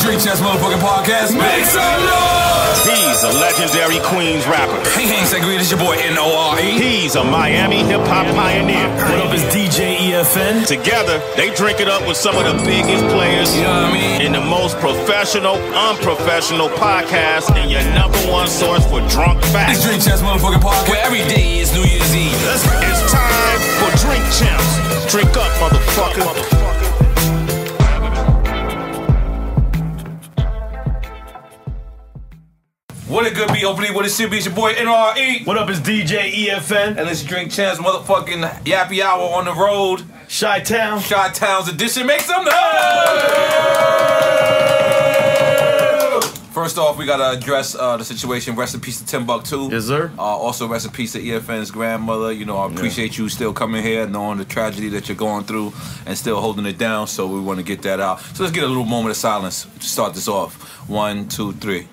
Drink Champs motherfucking podcast. Make some noise! He's a legendary Queens rapper. Hey, Sangria, this your boy N.O.R.E. He's a Miami hip-hop pioneer. What up, is DJ EFN? Together, they drink it up with some of the biggest players, you know what I mean, in the most professional, unprofessional podcast, and your #1 source for drunk facts. It's Drink Champs motherfucking podcast, where every day is New Year's Eve. It's time for Drink Champs. Drink up, motherfucker. What it could be, hopefully what it should be. It's your boy N.O.R.E. What up, is DJ EFN? And let's Drink Champs motherfucking Yappy Hour on the road. Chi-Town. Chi-Town's edition. Make some noise! First off, we gotta address the situation. Rest in peace to TimBuk2. Yes, sir. Also, rest in peace to EFN's grandmother. You know, I appreciate you still coming here, knowing the tragedy that you're going through, and still holding it down. So we want to get that out. So let's get a little moment of silence to start this off. 1, 2, 3.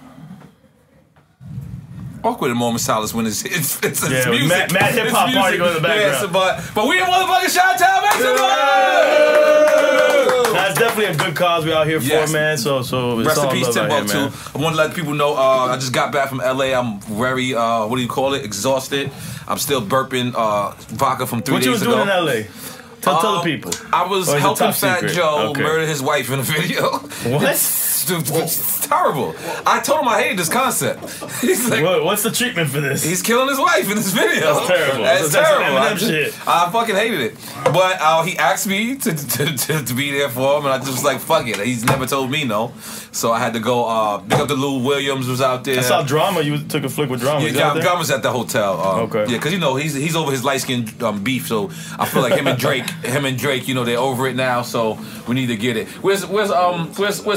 Awkward moment of silence when it's music. Mad hip-hop party going in the background. Yeah, but we in motherfucking Chi-Town, make some noise! That's definitely a good cause we out here for, man. So it's rest all in peace, TimBuk2. I want to let people know I just got back from LA. I'm very what do you call it? Exhausted. I'm still burping vodka from 3 days ago. What you was doing in LA? Tell the people. I was helping Fat Joe murder his wife in a video. What? It's terrible. I told him I hated this concept. He's like, what's the treatment for this? He's killing his wife in this video. That's terrible. That's terrible. I fucking hated it. But he asked me to be there for him, and I just was like, fuck it. He's never told me no. So I had to go pick up the Lou Williams was out there. I saw Drama. You took a flick with Drama. Yeah, Drama's at the hotel. Okay. Yeah, because you know he's over his light skin beef. So I feel like him and Drake, you know, they're over it now. So we need to get it. Where's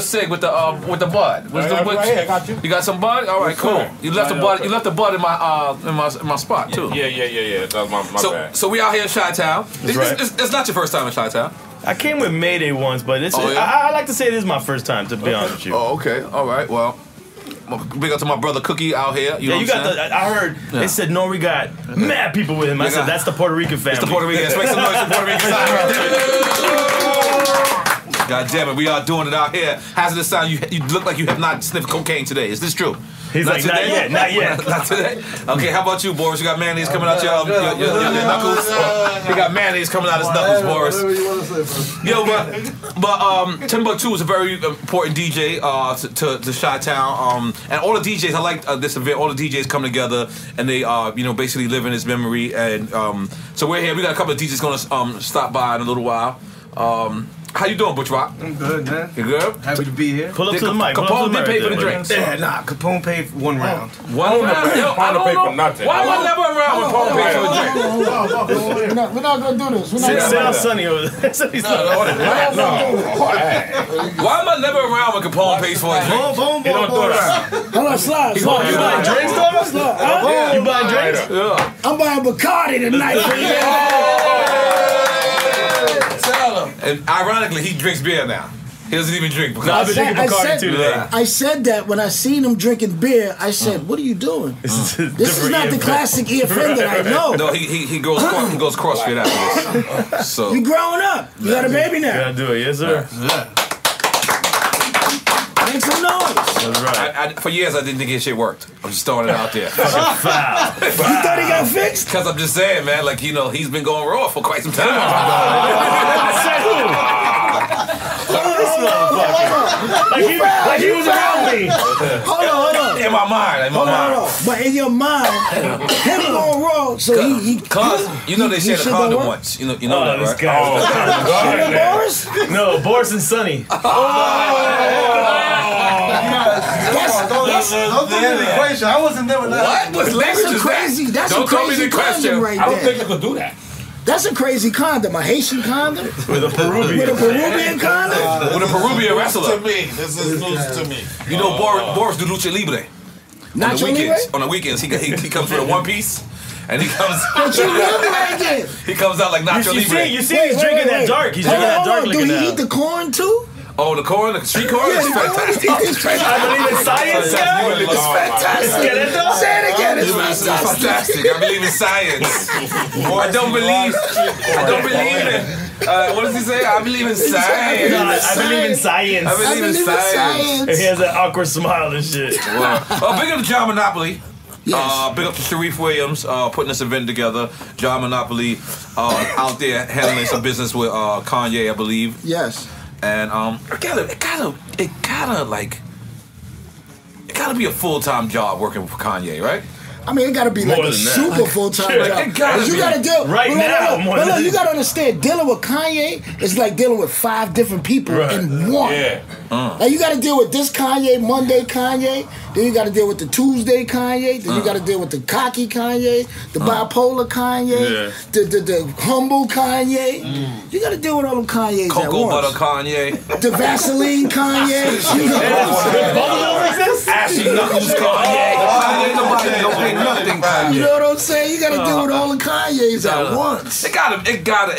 Sig with the bud? Right here, I got you. You got some bud? All right, cool. You left the bud. You left the bud in my spot too. Yeah. That was my bad. So we out here in Chi-Town. Right. It's not your first time in Chi-Town. I came with Mayday once, but I like to say it is my first time, to be honest with you. Oh, okay. All right. Well, big up to my brother Cookie out here. You know you got I heard they said N.O.R.E got mad people with him. I said that's the Puerto Rican family. It's the Puerto Rican. Let's make some noise for Puerto Rican side. God damn it, we are doing it out here. Hazardous sound. You look like you have not sniffed cocaine today. Is this true? He's not today? Not yet. Not today? Okay, how about you, Boris? You got mayonnaise coming out your knuckles? You got mayonnaise coming out his knuckles, Boris. Yo, but TimBuk2 is a very important DJ to Chi-Town. And all the DJs, I like this event, all the DJs come together and they basically live in his memory. And so we're here. We got a couple of DJs going to stop by in a little while. How you doing, Butch Rock? I'm good, man. You good? Happy to be here. Pull up to the mic. Capone didn't pay for the drinks. Yeah, Capone paid for one round. One round? Yo, I don't know. Why am I never around when Capone paid for the drink? We're not going to do this. Sit down, Sonny, over there. Why am I never around when Capone pays for a drink? Boom. Hold on, slide. You buying drinks, Thomas? You buying drinks? Yeah. I'm buying Bacardi tonight. And ironically, he drinks beer now. He doesn't even drink Bacardi. I've been drinking Bacardi too today. I said that when I seen him drinking beer. I said, "What are you doing? This is not the classic EFN that I know." No, he goes CrossFit after this. So you growing up. You got a baby now. You gotta do it, yes sir. Make some noise. That's right. For years, I didn't think his shit worked. I'm just throwing it out there. Foul. You thought he got fixed? Because I'm just saying, man, like, you know, he's been going raw for quite some time. Like he was around me. Hold on. In my mind. Hold on. But in your mind, him going raw, so he Cause you know they shared a condom once. You know that, right? Boris? No, Boris and Sonny. Don't do the equation. I wasn't there with that. What language is crazy. That's a crazy condom right there. I don't think you could do that. That's a crazy condom. A Haitian condom? With a Peruvian. With a Peruvian condom? With a Peruvian wrestler. To me, this is news to me. You know, Boris do lucha libre. Nacho Libre? On the weekends, he comes with a one piece. And he comes. He comes out like Nacho Libre. You see, he's drinking that dark. He's drinking that dark. Do he eat the corn too? Oh, the corn, the street corn is fantastic. I believe in science, guy. It's fantastic. Say it again. It's fantastic. I believe in science. I don't believe in What does he say? I believe in science. I believe in science. I believe in science. And he has an awkward smile and shit. Wow. Big up to John Monopoly. Yes. Big up to Sharif Williams putting this event together. John Monopoly out there handling some business with Kanye, I believe. Yes. And it gotta be a full-time job working for Kanye, right? I mean, it gotta be like a super full-time job. It gotta You be. gotta deal Right now, more than you gotta understand, dealing with Kanye is like dealing with 5 different people in one. Yeah. Like you gotta deal with this Kanye, Monday Kanye, then you gotta deal with the Tuesday Kanye, then you gotta deal with the cocky Kanye, the bipolar Kanye, the humble Kanye. You gotta deal with all them Kanyes Cocoa at butter once. Kanye. The Vaseline Kanye. Ashy knuckles Kanye. Kanye nobody don't pay nothing Kanye. You know what I'm saying? You gotta deal with all the Kanyes at once. It gotta.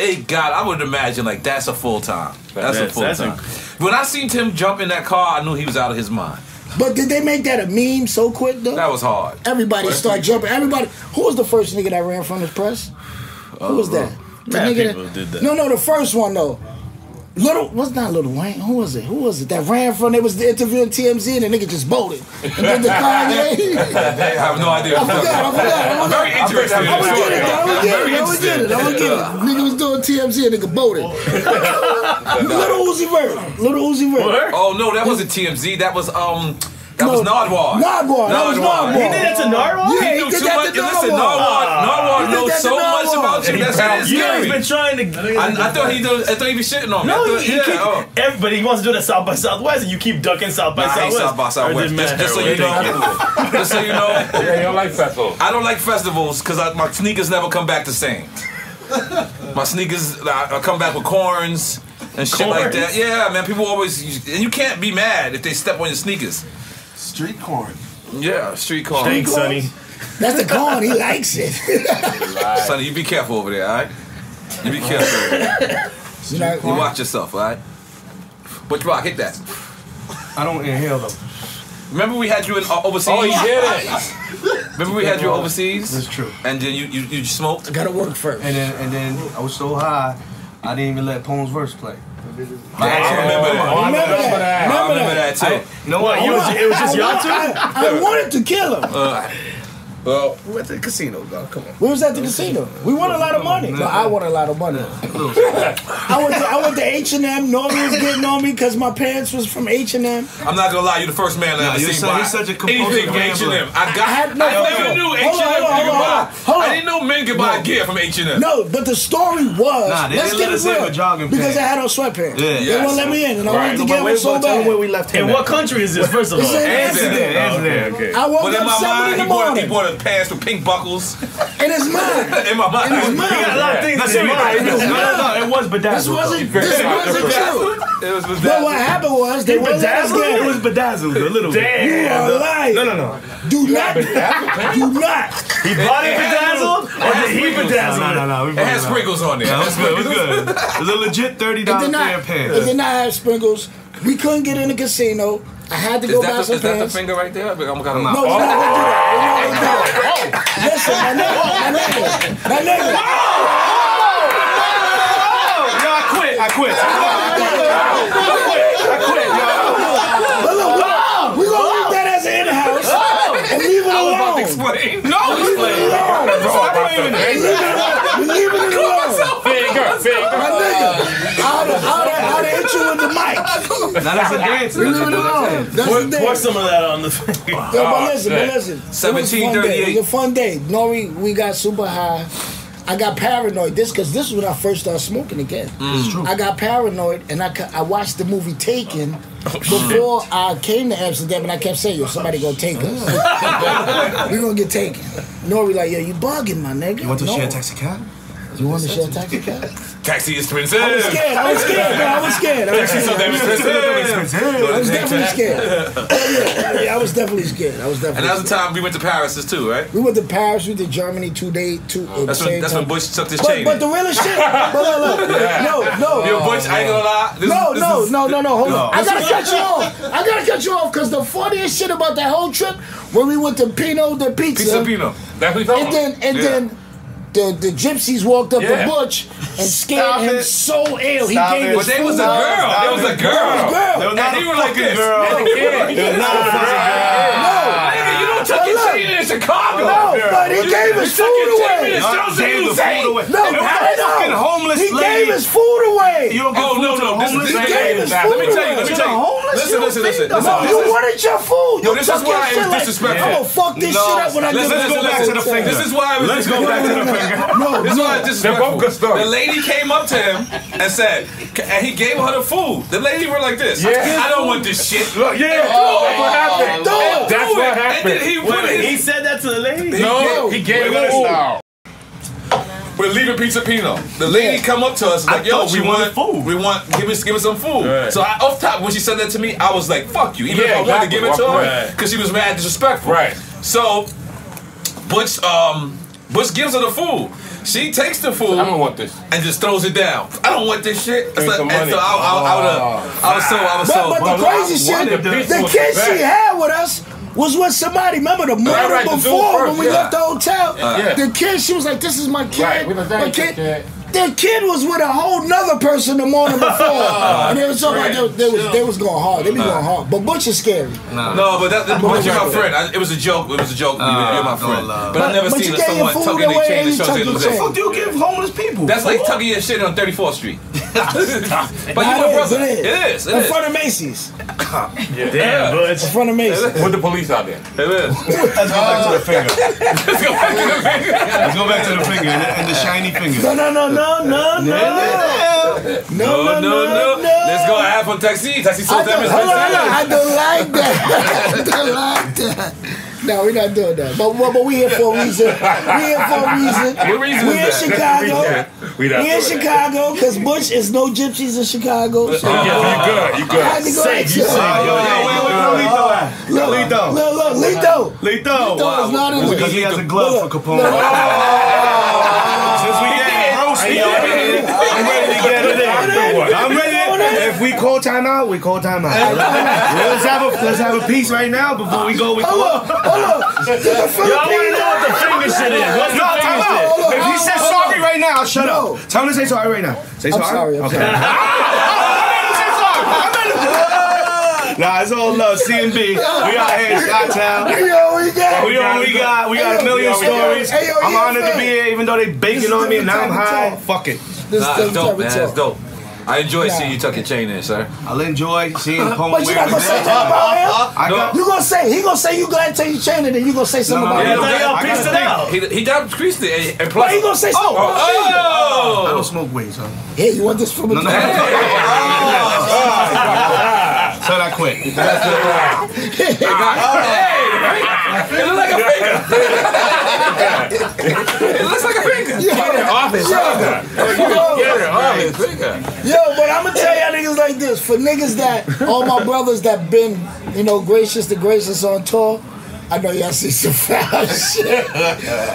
I would imagine like that's a full time. That's a full time. When I seen Tim jump in that car, I knew he was out of his mind. But did they make that a meme so quick though? That was hard. Everybody start jumping. Everybody. Who was the first nigga that ran from the press? Who was that? The Mad nigga people did that. No, the first one though. Was not Little Wayne. Who was it that ran from? They was interviewing TMZ and the nigga just bolted. And then the Kanye. I have no idea. I forgot. I'm very interested in I'm this story. gonna get it. Nigga was doing TMZ and nigga bolted. Little Uzi Vert. Oh no, that wasn't TMZ. That was That was N.O.R.E. N.O.R.E. He did that to N.O.R.E? Yeah, He knew too much. Listen, N.O.R.E. knows so much about you. That's You know, scary. he's been trying to. I thought he be shitting on me. No, everybody he wants to do that South by Southwest, and you keep ducking South by I hate Southwest. South by Southwest. Just so you know. Just so you know. Yeah, you don't like festivals. I don't like festivals because my sneakers never come back the same. My sneakers, I come back with corns and shit like that. Yeah, man. People always, and you can't be mad if they step on your sneakers. Street corn. Yeah, street corn. Thanks, Sonny. That's the corn. He likes it. Sonny, you be careful over there, all right? You be careful. You watch yourself, all right? But Rock, hit that. I don't inhale them. Remember we had you in overseas? Oh, you did it. Remember we had you overseas? That's true. And then you smoked? I gotta work first. And then I was so high, I didn't even let Poem's verse play. I remember that. I remember that too. You know what? It was just y'all two? I wanted to kill him. Well, We went to the casino, dog. Come on. We was at the casino. We won a lot of money. No, I won a lot of money. I went to H&M. N.O.R.E. was getting on me because my parents was from H&M. I'm not gonna lie, you're the first man I ever seen buy he's such a compulsive anything from gambler. H&M. I never knew H&M could buy. I didn't know men could buy gear from H&M. No, but the story was, Nah, they let's didn't get let it us in real, with jogging because pants. I had on sweatpants. Yeah. They won't let me in, and I wanted to gamble so Tell him where bad. we left him. In what country is this, first of all? It's in Amsterdam. Amsterdam. Okay. I woke But in up my 7 mind, in the he morning, bought a pants with pink buckles. and it's mine. In my mind. It was mine. He got a lot of things to say. No, it was This bedazzled. wasn't true. It was But what happened was, they wouldn't let us Bedazzled? It was gamble. bedazzled a little bit. You are lying. No. Do not. He bought it bedazzled, or did he bedazzle it? No. It had sprinkles on there. It was good. It was a legit $30 pair of It pants. did not have sprinkles. We couldn't get in the casino. I had to go buy some Is that the pants. finger right there? I'm kind of. No, we're not gonna do that. Listen, my nigga. I quit. But look, we're gonna leave that as in the house and leave it alone. Explain. Leave it alone. We're leaving it alone. My nigga, I'll hit you with the mic. Now that's a dance. We leave it alone. That's the Pour dance. some of that on the finger. Yo, but listen. It was a fun day. 1738. It was a fun day. N.O.R.E, we got super high. I got paranoid. This was when I first started smoking again. It's true. I got paranoid, and I watched the movie Taken before I came to Amsterdam, and I kept saying, "Yo, somebody gonna take us. We gonna get taken." N.O.R.E like, "Yo, you bugging, my nigga." You want to share a taxi cab? You want to share a taxi cab? Taxi is expensive. I was scared, bro. I was scared. Taxi so damn expensive. I was definitely scared. Yeah, I was definitely scared. And that was the time we went to Paris too, right? We went to Paris. We did Germany 2 days. That's when Bush took this chain. But the realest shit. But look. No. Yo, Bush, I ain't gonna lie. No. Hold on. I gotta cut you off because the funniest shit about that whole trip when we went to Pino de Pizza. Pizza Pino. That's what we talking about. And then the gypsies walked up to Butch and scared him so ill. He gave his But they was a girl. They was a girl. And he was like this. You don't tuck your chain in Chicago. No, but he gave his food away. No, fucking homeless he lady. gave his food away. You don't give food to the homeless He lady. gave his food away. Let me tell you. Listen. No, you wanted your food. Yo, this is why it was disrespectful. I'm gonna fuck this shit up when I get Let's go back to the finger. This is why it was disrespectful. No, this is why it's They're both good disrespectful. stories. The lady came up to him and said, and he gave her the food. The lady were like this. I don't want this shit. Look, that's what happened. That's what happened. And then He said that to the lady? No, he gave her food. We're leaving Pizza Pino. The lady come up to us like, yo, we want food. We want give us some food. Right. So off top, when she said that to me, I was like, fuck you. Even if I wanted to give it to her, because she was mad disrespectful. Right. So Butch gives her the food. She takes the food. I don't want this. And just throws it down. I don't want this shit. Give me some money. And so I was so. But the crazy shit, the kid she had with us was with somebody. Remember the morning before when we left the hotel? The kid, she was like, "This is my kid." Right. My kid. The kid was with a whole nother person the morning before, and they was talking about they was going hard. They be going hard. But Butch is scary. No, but Butch is my friend. It was a joke. It was a joke. You're my friend. But I never seen someone tucking their chain and shows their little. What do you give homeless people? That's like tucking your shit on 34th Street. But you my brother. It is. In front of Macy's. Damn, Butch. In front of Macy's. With the police out there. It is. Let's go back to the finger. Let's go back to the finger. Let's go back to the finger and the shiny finger. No. Let's go half on taxi. Taxi so damn I don't like that. No, we're not doing that. But we here for a reason. What reason we in is that? Chicago. We in Chicago because Butch is no gypsies in Chicago. So You good. I had to go Safe, you safe. Look, Lito is not in Because he has a glove for Capone. Since we getting roasted, I'm ready to get it in. I'm ready. If we call timeout, we call timeout. Let's have a piece right now before we go. Hold on. Y'all want to know what the finger shit is. What's the finger shit? If he says sorry right now, shut up. Tell him to say sorry right now. Say sorry. I'm sorry. Nah, it's all love. CMB. We out here in Chi-Town. We got a million stories. I'm honored to be here, even though they baking on me and now I'm high. Fuck it. It's dope, man. It's dope. I enjoy seeing you tuck your chain in, sir. I'll enjoy seeing Pone But you not gonna say that about him? You gonna say he gonna say you glad to take your chain and then you gonna say something about him? Y'all pieced it out. He down creased it and But he gonna say something about him. I don't smoke weed, son. Hey, you want this from a So that quick. It looks like a finger. It looks like a finger. Get it off his finger. Yo, but I'm gonna tell y'all niggas like this. For niggas that, all my brothers that been, gracious to gracious on tour, I know y'all see some foul shit.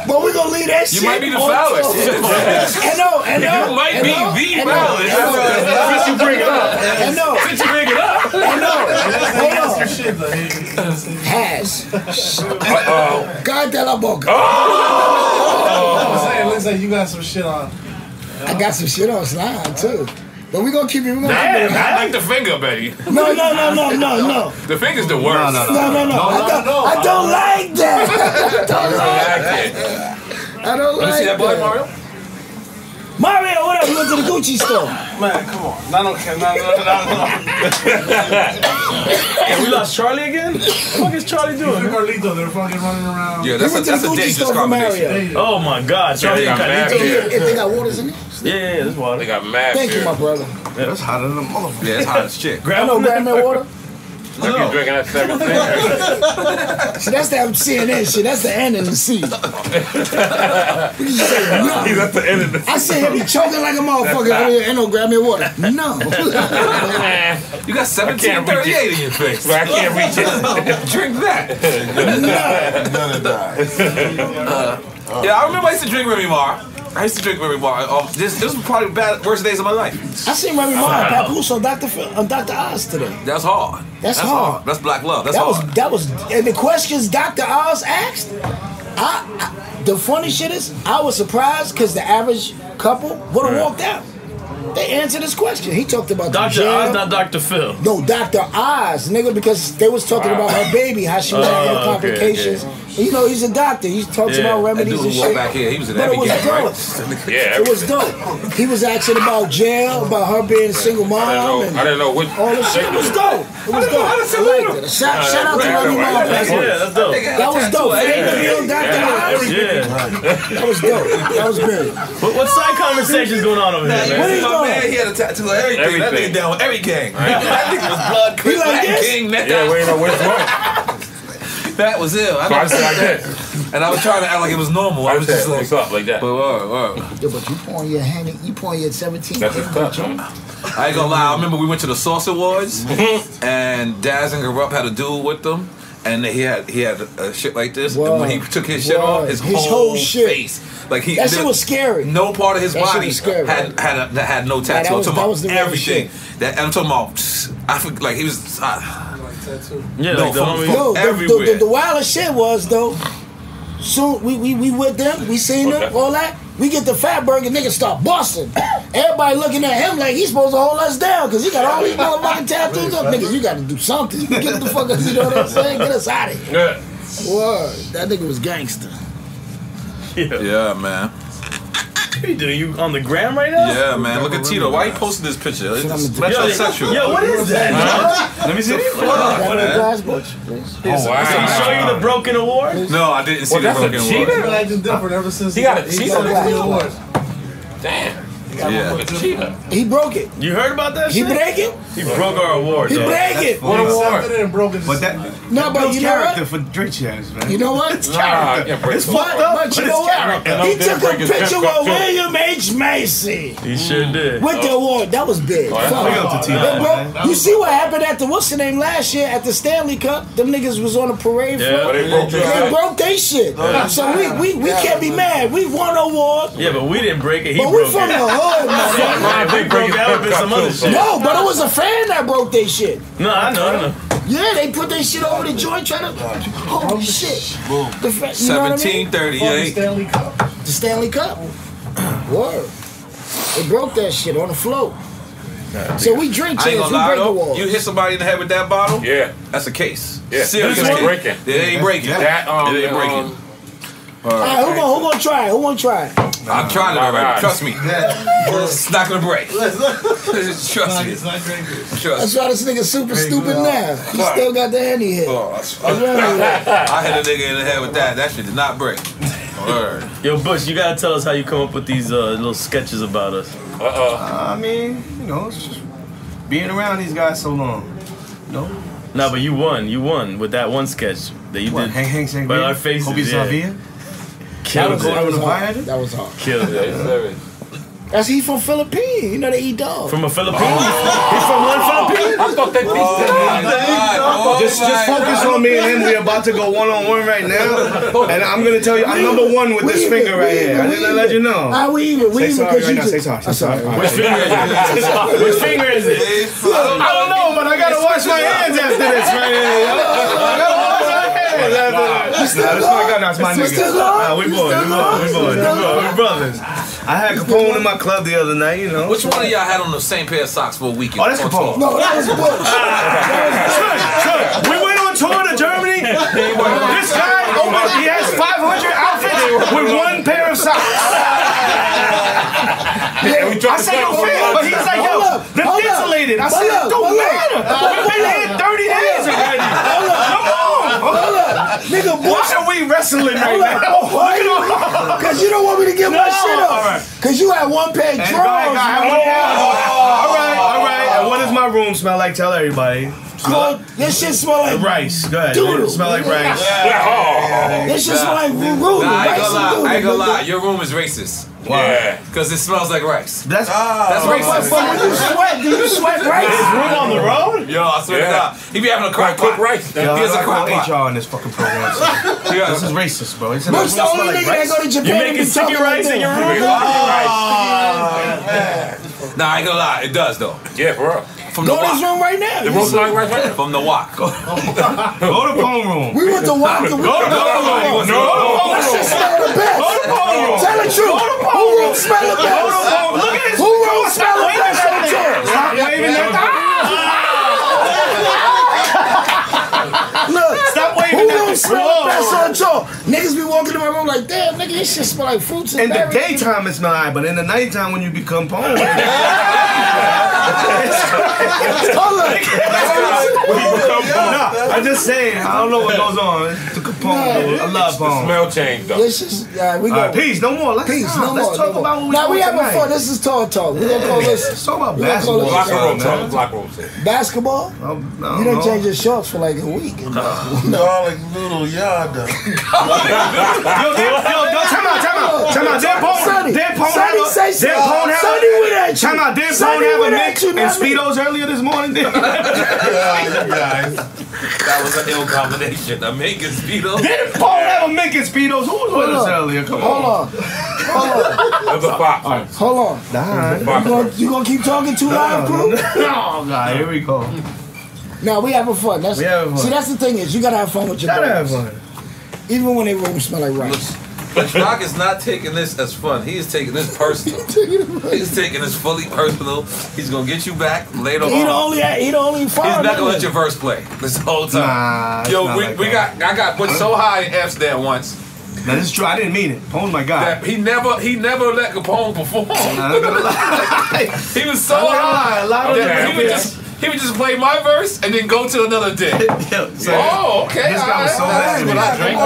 But we gonna leave that shit. You might be the on foulest. tour. I know. You might be the foulest. Since you bring it up. I know. Since you bring it up. I know. Hold on. Has. God de la boca. I'm saying, looks like you got some shit on. I got some shit on slime too. But we gonna keep it. I like the finger, Betty. No. The finger's the worst. No. I don't like that. I don't like You see that boy, Mario? Mario, what up? We went to the Gucci store. Man, come on. No. And we lost Charlie again? What the fuck is Charlie doing? Carlito, they're fucking running around. Yeah, We that's went a to the Gucci dangerous store for combination. Mario. Oh my God, Charlie got mad Carlito. beer. If they got waters in it? Yeah, this water. They got mad Thank you, beer. my brother. That's hotter than a motherfucker. Yeah, it's hot as shit. I know grab me water. Like you drinking that 7 See, that's that CNN shit. That's the N and the C. You just say no. He's at the end of the I see him be choking like a motherfucker. Ain't no grab me water. No. You got 1738 in your face. I can't reach it. Drink that. None of that. Yeah, I remember I used to drink Remy Mar. I used to drink Remy Martin. This was probably the worst days of my life. I seen Remy Martin, Papoose on Dr. Oz today. That's hard. That's hard. That's black love. That's hard. That was, and the questions Dr. Oz asked, the funny shit is, I was surprised because the average couple would have walked out. They answered his question. He talked about Dr. Oz, not Dr. Phil. No, Dr. Oz, nigga, because they was talking about her baby, how she was having complications. Okay. You know, he's a doctor. He talks about remedies and shit. Back here, he was in but every it was game, dope. right? Yeah, it was dope. He was asking about jail, about her being a single mom. I didn't know what. All this shit. It was dope. It was dope. I liked it. Shout out to Remy Martin. Yeah, that's dope. That was dope. That was dope. That was big. What side conversations going on over here, man? What is going on? He had a tattoo of everything. That nigga down with every gang. That nigga was blood, He like this? king, Yeah, we ain't know which one. That was ill. So I said like that. And I was trying to act like it was normal. I was just like, what's up, like that. Yeah, but you pouring your hand, you pouring your 17. That's his cup, man. I ain't gonna lie. I remember we went to the Sauce Awards, and Daz and Garup had a dude with them, and he had a shit like this. And when he took his shit off, his whole face, like that shit was scary. No part of his body had no tattoo. I'm talking about everything. And I'm talking about. I feel like he was. Yeah, no, like from everywhere. The wildest shit was though. Soon we with them, we seen them, all that. We get the Fatburger, niggas start busting. Everybody looking at him like he's supposed to hold us down because he got all these motherfucking tattoos up. Niggas, you got to do something. Get the fuck up, you know what I'm saying? Get us out of here. Yeah. Word, that nigga was gangster. Yeah, man. What are you doing? You on the gram right now? Yeah, man. Look at Tito. Why you posting this picture? It's sexual. Yo, what is that? Let me see. Glass butch, please. Oh, wow. Did he show you the broken award? No, I didn't see the broken award. His life is different ever since He got a cheetah. Damn. Yeah. He broke it. You heard about that He shit? break it? He broke our award. He though. break it. What award? But that. No, but you know character what? for Drake has, man. You know what? It's fucked up. But you know what? He took a picture with William H. Macy. He sure did. With the award. That was big. Fuck. up to T. You see what happened at the what's the name last year at the Stanley Cup? Them niggas was on a parade float. They broke their shit. So we can't be mad. We won an award. Yeah, but we didn't break it. He But we broke from it. the hood, man. If we broke it, that would have been some other shit. No, but it was a fan that broke their shit. No, I know. Yeah, they put their shit over the joint trying to. Holy shit. The you know what I mean? 1738. The Stanley Cup. Word. They broke that shit on the float. So we drink I ain't chance, gonna we lie break the though. wall. You hit somebody in the head with that bottle? Yeah. That's a case. Yeah. Serious It case. ain't breaking. It ain't breaking. That, it ain't breaking. Alright, who gonna try it? Who gonna try it? I'm trying it already. Trust me. It's not gonna break. Trust me. That's Trust me. why this nigga super stupid now. He still got the Henny hit. I hit a nigga in the head with that. That shit did not break. Word. Yo, Bush, you gotta tell us how you come up with these little sketches about us. I mean, you know, it's just being around these guys so long. No. Nah, but you won with that one sketch that you did. Hang, by our faces. Hope he's Yeah. Killed it. That was hard. Killed it. That's he from Philippines. You know they eat dog. From a Philippine? He's from one Philippine? I thought they Just focus on me and him. We're about to go one-on-one right now. And I'm going to tell you, I'm number one with this finger right here. I didn't let you know. We even. Say sorry right now. Say sorry. Say sorry. Which finger is it? Which finger is it? I don't know, but I got to wash my hands after this right here. I got to wash my hands after this. That's my nigga. We brothers. I had Capone in my club the other night, you know. Which one of y'all had on the same pair of socks for a weekend? Oh, that's Capone. No, that was Bush. Son, we went on tour to Germany. This guy, he has 500 outfits with one pair of socks. I said, no fair, but he's like, yo, they're insulated. I said, it don't matter. We've been here 30 days already. Come on. Nigga, Why are we wrestling right now? Because you don't want me to get my shit up. Because you had one pair of drawers. All right. And what does my room smell like? Tell everybody. Your shit smell like rice. Go ahead. Doodle. It smell like rice. Your It's just like rude. I ain't gonna lie. Your room is racist. Yeah. Because it smells like rice. That's racist. But when you sweat, do you sweat rice? Room on the road? Yo, I swear to God. He be having a crack Cook pot. rice. He has a crack pot. HR in this fucking program. This is racist, bro. It's Who's the only nigga that go to Japan? You making sticky rice in your room? Nah, I ain't gonna lie. It does, though. Yeah, for real. From Go the to his wok. room right now. The room's like right now. From the wok. Go to phone room. We went to walk. Go to phone room. That shit smell the best. Tell the truth. Who room smell the best? Who room smell the best on tour? Stop waving that. Look, Stop waving who that. room smell the best on tour? Niggas be walking in my room like, damn, nigga, this shit smell like fruits and In the berries. daytime it smell alright, but in the nighttime when you become pone. I'm just saying, I don't know what goes on. It's the Capone. I love Pone. Smell change though. This is, we go. Peace, no more. Let's Peace, no let's more. talk about what we Now we doing having tonight. fun. This is Talk. We're gonna call this. Let's talk about we gonna call basketball. this- Locker room talk. Locker room talk. Basketball? I don't You done know. changed your shorts for like a week. Y'all like little yada. Yo, time out. Dan Pone have a mix in Speedos earlier this morning. That was an ill combination. I'm making speedos. Dan Pone have a mix in Speedos. Who was with us earlier? Come on. That's a fox. Hold on. You gonna keep talking too loud, crew? Oh God, here we go. No, we having fun. We having fun. See, that's the thing is you gotta have fun with your Gotta have brothers. fun. Even when they room smell like rice. Rock is not taking this as fun. He is taking this personal. He's taking this fully personal. He's gonna get you back later He on. the only He's not gonna let your verse play this whole time. Nah, Yo, it's not like I got put so high in Amsterdam once Now this is true. I didn't mean it. Pone's my guy. that he never let Capone perform. I'm not gonna lie. He was so I'm not gonna lie, high a lot of that them- he would just play my verse and then go to another dick. Oh, okay. This guy was so That's what I drink.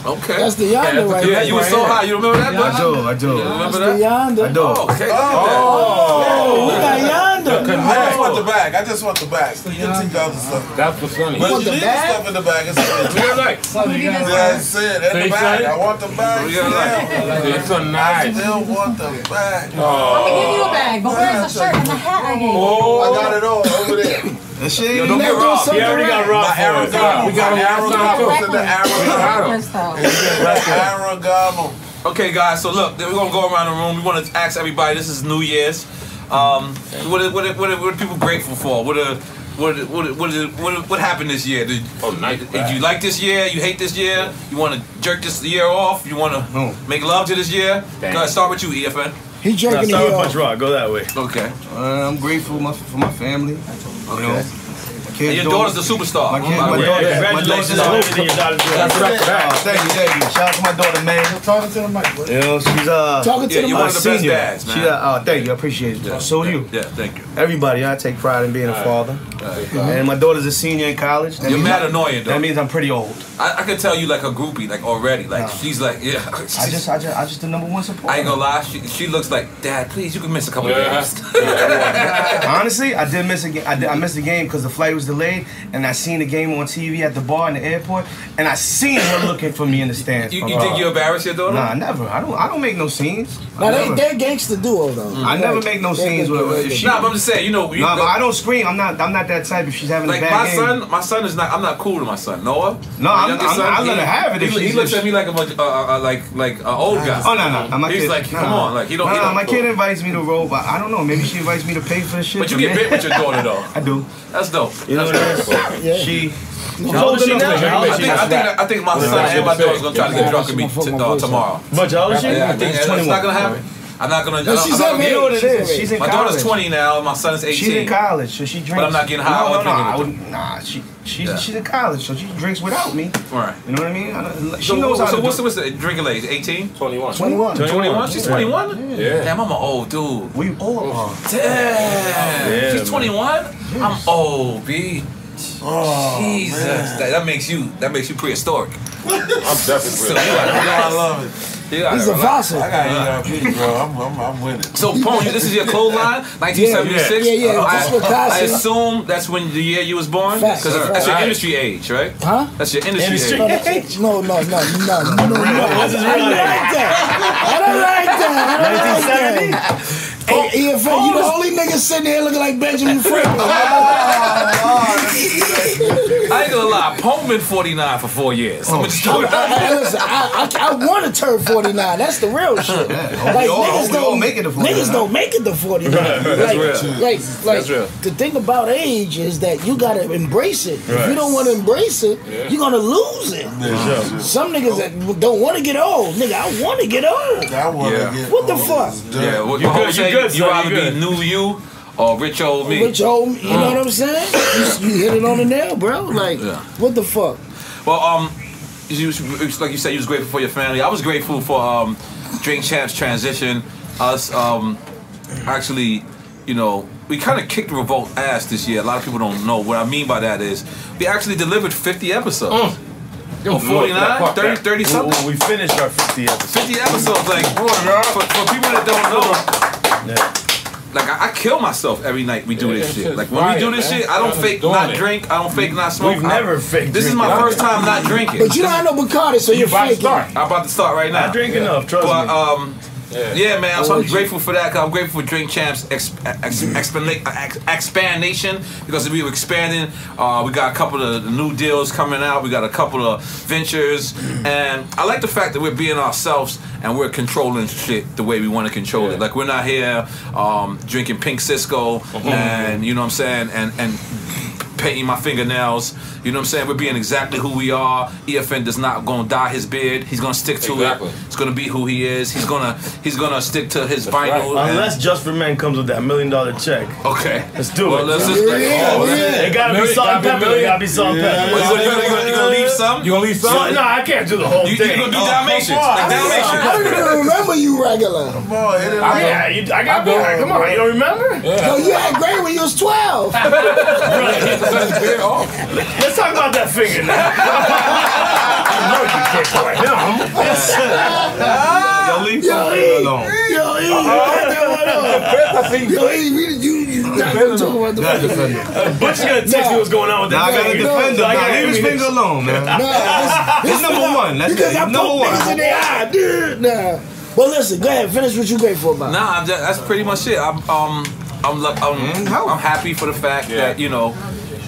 Okay. That's the yonder right Yeah, there. you were so high. You remember that, Butch? I do. Remember That's the that? yonder. I do. Oh, okay. Oh, we got yonder. I just want the bag. You can take the other stuff. That's for Sonny. But want you the leave the bag? stuff in the bag. It's good. That's it. In See, the bag. Sonny? I want the bag. We got It's so I nice. still want the bag. I'm gonna give you a bag, but where's the shirt and the hat I gave you? I got it all over there. That shit. Don't get robbed. He already got robbed for it. We got him Aragamo. The Aragamo. Okay, guys. So look, we're gonna go around the room. We want to ask everybody. This is New Year's. What are people grateful for? What happened this year? Did you like this year? You hate this year? You want to jerk this year off? You want to make love to this year? Go ahead, start with you, EFN. He drinking Start the with Punch Rock. Go that way. Okay. I'm grateful for my family. You know, And your daughter's the superstar. My by the way. daughter. Congratulations on everything your daughter's doing. Thank you. Shout out to my daughter, man. Talking to the mic. You know, she's Talking to Yeah, the you're one of the best senior. dads, man. Thank you. I appreciate it. So do you. Yeah, thank you. Everybody, I take pride in being a father. And my daughter's a senior in college. That You're means mad annoying, though. That means I'm pretty old. I can tell you like a groupie, like already. Like she's like, yeah. I just the #1 supporter. I ain't gonna lie. She looks like, Dad, please, you can miss a couple of games. Honestly, I did miss a game. I missed the game because the flight was delayed, and I seen the game on TV at the bar in the airport, and I seen her looking for me in the stands. You think you embarrass your daughter? Nah, never. I don't make no scenes. Now they're gangster duo though. I never make no scenes with her. If she, Nah, but I'm just saying, you know. but I don't scream. I'm not that type. If she's having Like a bad game. my son is not. I'm not cool to my son. Noah. No, My I youngest son, let her have it. If He she's looks at me like a like an old guy. Oh no, my He's kid, like, come on, like he don't. he don't my kid invites me to roll, but I don't know. Maybe she invites me to pay for the shit. But you get bit with your daughter though. I do. That's dope. You know what it is? Yeah. She. How old is she now? I think my son and my daughter's gonna try to get drunk with me tomorrow. But how old is she? Yeah, I think it's not gonna happen. I'm not gonna. she's I'm not of gonna age. You know what it is? She's in My college. daughter's 20 now. My son's 18. She's in college, so she drinks. But I'm not getting high or drinking with her. She's in college, so she drinks without me. Right. You know what I mean? She knows how to. What's the drinking age? 18? 21. 21? She's 21? Yeah. Damn, I'm an old dude. We all are. Damn. She's 21? I'm old, B. Oh, Jesus. That makes you prehistoric. I'm definitely So, pretty. I love it. He's a fossil. I got ERP, bro. I'm winning. So, Pone, this is your clothesline, 1976. Yeah. I assume that's when the year you was born, because that's your industry age, right? Huh? That's your industry age. No. I don't like that. I don't like that. Hey, EFN, you the only nigga sitting here looking like Benjamin Franklin. I ain't gonna lie, Pone been 49 for 4 years. Listen, I want to turn 49. That's the real shit. Like, niggas don't make it to 49. Niggas don't make it to 49. That's real. The thing about age is that you gotta embrace it. If you don't want to embrace it, you're gonna lose it. Some niggas that don't want to get old. Nigga, I want to get old. I want to get What the fuck? Yeah, well, you either be new you or rich old me. Rich old, you know what I'm saying? You hit it on the nail, bro. Like, what the fuck? Well, like you said, you was grateful for your family. I was grateful for Drink Champs transition. Us, actually, you know, we kind of kicked the Revolt ass this year. A lot of people don't know. What I mean by that is we actually delivered 50 episodes. 49, 30 something. We finished our 50 episodes. 50 episodes, like, for people that don't know, like, I kill myself every night we do this shit. Like, when we do this shit, I don't fake not drink, I don't fake not smoke. We've never faked. This is my first time not drinking. But you don't have no Bacardi, so you're faking. I'm about to start right now. I drink enough, trust me. Yeah, man, so I'm grateful for that. Cause I'm grateful for Drink Champs expandation, because we were expanding. We got a couple of new deals coming out. We got a couple of ventures, and I like the fact that we're being ourselves and we're controlling shit the way we want to control it. Like, we're not here drinking Pink Cisco and, you know what I'm saying, and painting my fingernails. You know what I'm saying? We're being exactly who we are. EFN does not gonna dye his beard. He's gonna stick to it. It's gonna be who he is. He's gonna stick to his vinyl. Unless Just for Men comes with that $1 million check. Okay. Let's do it. Let's just It gotta be salt and pepper. It gotta be salt and pepper. You gonna leave some? You gonna leave some? No, I can't do the whole thing. You gonna do Dalmatians? Like Dalmatians? I don't even remember you regular. Come on, hit it up. I got beer. Come on, you don't remember? No, you had gray when you was 12. Let's talk about that finger now. I know you can't for him. Yo, leave something alone. Butch gonna text me what's going on with that. I gotta defend him. Leave his finger alone, man. It's number one. That's because I poke niggas in their eye, dude. Nah. But listen, go ahead, finish what you grateful about. Nah, that's pretty much it. I'm happy for the fact that, you know,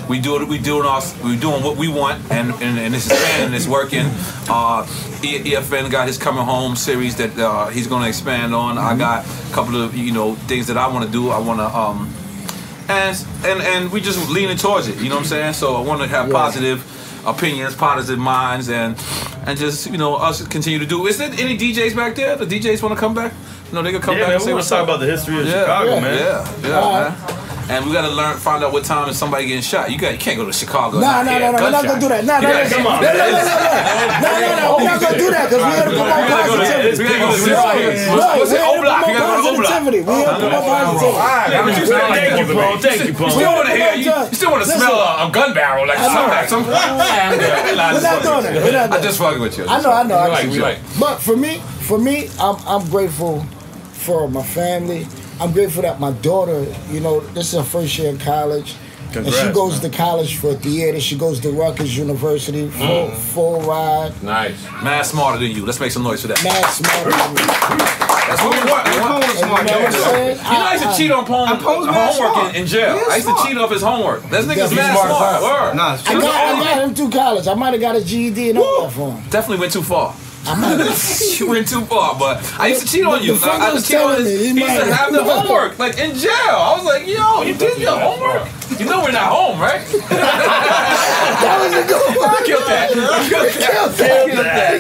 we doing what we want, and it's expanding, it's working. EFN got his Coming Home series that he's gonna expand on. I got a couple of, you know, things that I want to do. I want to and we just leaning towards it. You know what I'm saying? So I want to have positive opinions, positive minds, and just, you know, us continue to do. Is there any DJs back there? The DJs want to come back? No, they can come back and say what's up. Talk about the history of Chicago, man. Yeah, man. And we gotta find out what time is somebody getting shot. You can't go to Chicago. No, we're not gonna do that. No, we're not gonna do that, because we're gonna promote positivity. We gotta go to positivity. We're gonna promote positivity. Thank you, Paul. You still want to smell a gun barrel like some. We're not doing it. I just fucking with you. I know. But for me, I'm grateful for my family. I'm grateful that my daughter, you know, this is her first year in college. Congrats, and she goes to college for theater. She goes to Rutgers University, full ride. Nice. Mad smarter than you. Let's make some noise for that. Mad smarter than me. That's what we want. You know, I used to cheat on Pone's homework in jail. I used to cheat off his homework. That nigga's mad smart. Word. I got him through college. I might have got a GED and all that for him. Definitely went too far. You went too far, but I used to cheat on you. I used to cheat on his. He used to have the homework, like in jail. I was like, yo, you did your homework. You know we're not home, right? That was a good one. I killed that.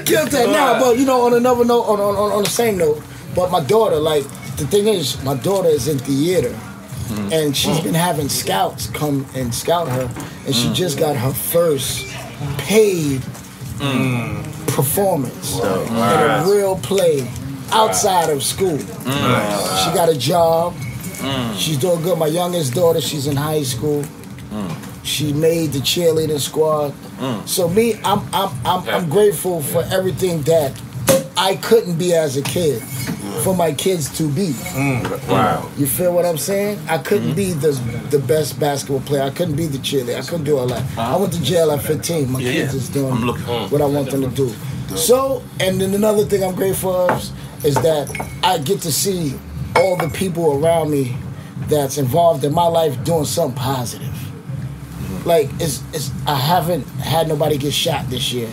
Killed that. Now, but you know, on another note, on the same note, but my daughter, like, the thing is, my daughter is in theater. And she's been having scouts come and scout her, and she just got her first paid performance in a real play outside of school. She got a job. She's doing good. My youngest daughter, she's in high school. She made the cheerleading squad. So me, I'm grateful for everything that I couldn't be as a kid for my kids to be. Wow. You feel what I'm saying? I couldn't be the best basketball player. I couldn't be the cheerleader. I couldn't do all that. I went to jail at 15. My kids is doing what I want them to do. So, and then another thing I'm grateful of is that I get to see all the people around me that's involved in my life doing something positive. Like I haven't had nobody get shot this year.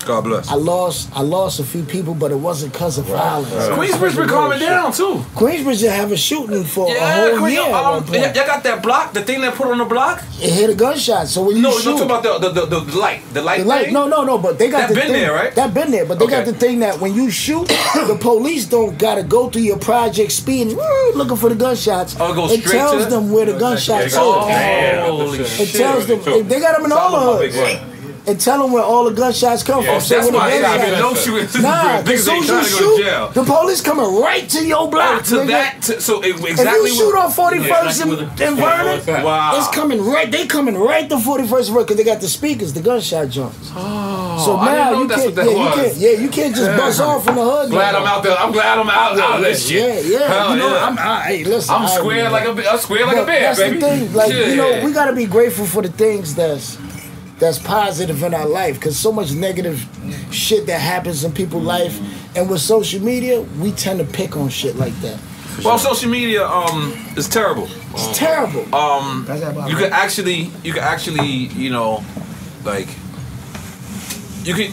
God bless. I lost a few people, but it wasn't because of violence. Queensbridge been calming down too. Queensbridge didn't have a shooting for a whole year. Y'all got that block, the thing they put on the block? It hit a gunshot. So when you shoot, you're talking about the light thing? No, but they got that been there, right? That been there, but they got the thing that when you shoot, the police don't gotta go through your project speeding, looking for the gunshots. Oh, it goes straight tells to them where the gunshots are. It tells them they got them in all the hoods. And tell them where all the gunshots come from. So that's why they gotta no shoot. Nah, as soon as you shoot, the police coming right to your block. So exactly. If you shoot on 41st and Vernon, wow, it's coming right. They coming right to 41st and Vernon because they got the speakers, the gunshot joints. Oh, so now you can't. You can't just bust off in the hood. Glad I'm out there. I'm glad I'm out of this shit. Yeah. You know, hey, listen. I'm square like a bear, that's baby. That's the thing. Like you know, we gotta be grateful for the things that's positive in our life, because so much negative shit that happens in people's life, and with social media we tend to pick on shit like that. Well, social media is terrible. It's terrible. You could actually you know, like you can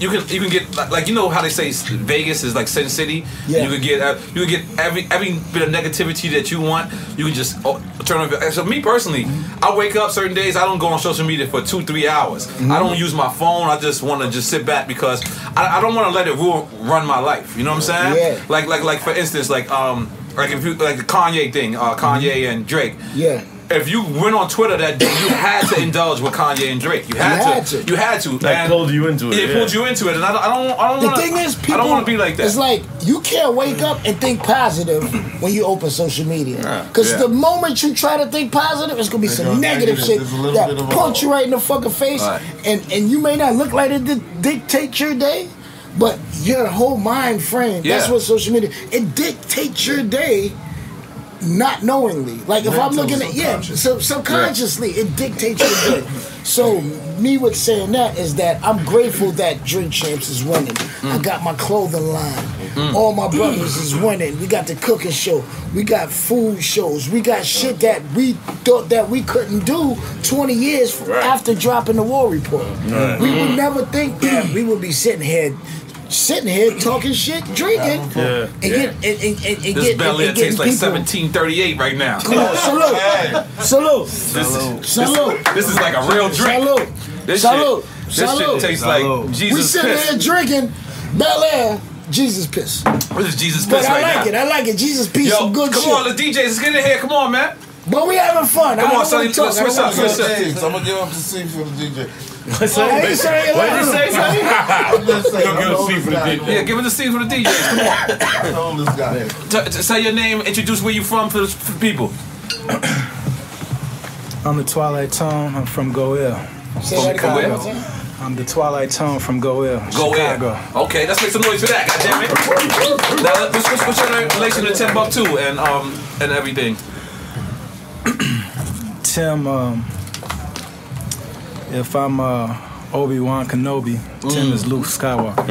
get like, you know how they say Vegas is like Sin City. Yeah. You could get every bit of negativity that you want. You can just turn on. So me personally, I wake up certain days. I don't go on social media for 2-3 hours. I don't use my phone. I just want to just sit back because I don't want to let it run my life. You know what I'm saying? Yeah. Like for instance, like if you like the Kanye thing, Kanye and Drake. Yeah. If you went on Twitter that day, you had to indulge with Kanye and Drake. You had to. That pulled you into it. It pulled you into it, and I don't want. The thing is, people, I don't want to be like that. It's like you can't wake up and think positive when you open social media, because the moment you try to think positive, it's gonna be some negative shit that punch you right in the fucking face, and you may not look like it dictates your day, but your whole mind frame. That's what social media. It dictates your day. Not knowingly, like if I'm looking at subconsciously, it dictates your day. So me with saying that is that I'm grateful that Drink Champs is winning. I got my clothing line. All my brothers is winning. We got the cooking show. We got food shows. We got shit that we thought that we couldn't do 20 years after dropping the War Report. We would never think that we would be sitting here talking shit, drinking, and this Bel Air tastes like 1738 right now. Come on, salute. This is like a real drink. This shit tastes like Jesus. We sitting here drinking Bel Air. Jesus piss. This is Jesus piss but right I like it. Jesus piss. Yo, some good come shit. on, the DJs, let's get in here. Come on, man. But we having fun. Come on, Sonny. Switch up. I'm gonna give up the seat for the DJ. What did you say, Sonny? I'm just saying. Give a seat for the DJ. Yeah, give it a seat for the DJs. Come on. This guy. Say your name. Introduce where you from for the people. I'm the Twilight Tone. I'm from Goel. I'm the Twilight Tone from Goel, Chicago. Okay, let's make some noise for that. Goddammit. Now, what's your relation to TimBuk2 and everything? Tim, if I'm Obi-Wan Kenobi, Tim is Luke Skywalker.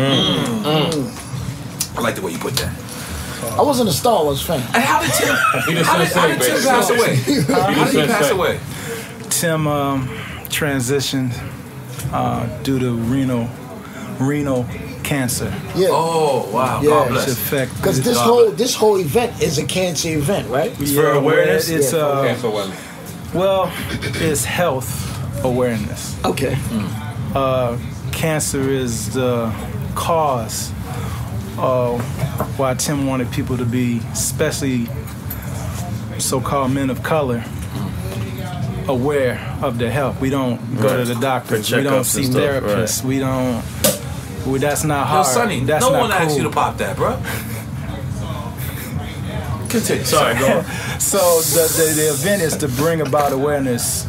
I like the way you put that. I wasn't a Star Wars fan. And how did Tim pass away? How did he pass away? Tim transitioned due to renal cancer. Yeah. Oh wow. Yeah. God bless. Because this whole event is a cancer event, right? It's for awareness. It's Cancer awareness. well, it's health awareness. Okay. Cancer is the cause why Tim wanted people to be, especially so-called men of color, aware of their health. We don't go to the doctors. We don't see therapists. We don't. That's not hard. Yo, Sonny, that's no not one asked you to cool. pop that, bro. Continue. Sorry, go. So the event is to bring about awareness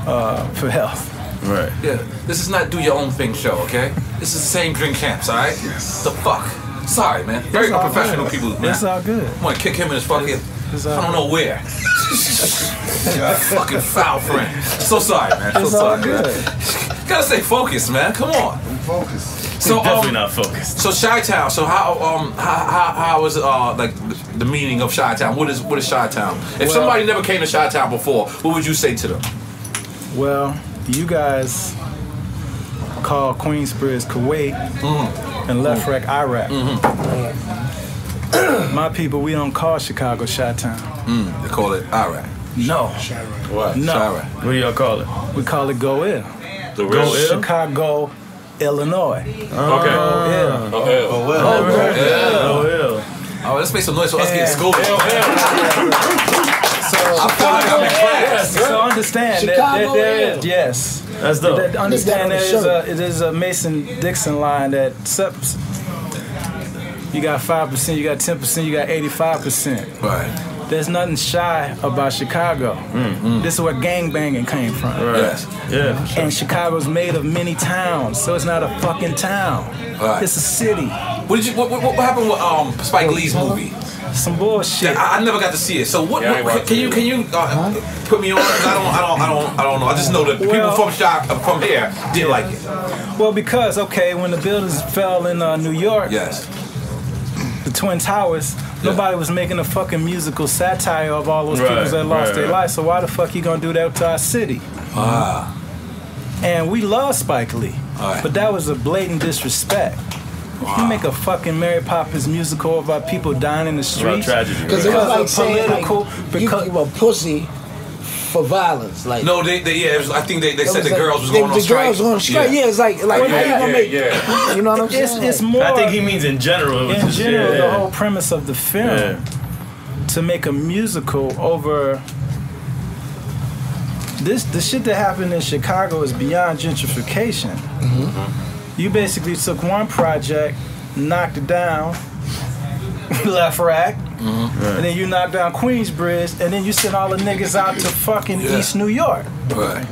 for health. Right. Yeah. This is not do your own thing show, okay? This is the same Drink Champs, all right? The fuck. Sorry, man. Very unprofessional people, man. It's all good. I want to kick him in his fucking, I don't know where. Fucking foul friend. So sorry, man. So sorry, man. Gotta stay focused, man. Come on. Focus. So definitely not focused. So Chi-Town. So how is like the meaning of Chi-Town? What is Chi-Town? If somebody never came to Chi-Town before, what would you say to them? Well, you guys call Queensbridge Kuwait and Left Wreck Iraq. My people, we don't call Chicago Chi-Town. They call it Iraq. No. What? No. Chirac. What do y'all call it? We call it Go Ill. The real Ill? Chicago, Illinois. Okay. Go Ill. Oh, let's make some noise for us getting schooled. So understand that yes. That's dope. Understand it is a Mason-Dixon line that you got 5%, you got 10%, you got 85%. Right. There's nothing shy about Chicago. This is where gangbanging came from. Right. Yes. Yeah. And Chicago's made of many towns, so it's not a fucking town. Right. It's a city. What happened with Spike Lee's movie? Some bullshit. I never got to see it. So what can you put me on? I don't know. I just know that people from here did like it. Well, because when the buildings fell in New York, yes, the Twin Towers, nobody was making a fucking musical satire of all those people that lost their lives. So why the fuck you gonna do that to our city? And we love Spike Lee, but that was a blatant disrespect. You make a fucking Mary Poppins musical about people dying in the streets. Because it was like saying political, you give a pussy for violence. Like no, I think they said the girls was going on strike. The girls on strike. Yeah, it's like how you gonna make? You know what I'm saying? It's more. I think he means in general. In general, the whole premise of the film to make a musical over. The shit that happened in Chicago is beyond gentrification. You basically took one project, knocked it down, Left Rack, and then you knocked down Queensbridge, and then you sent all the niggas out to fucking East New York,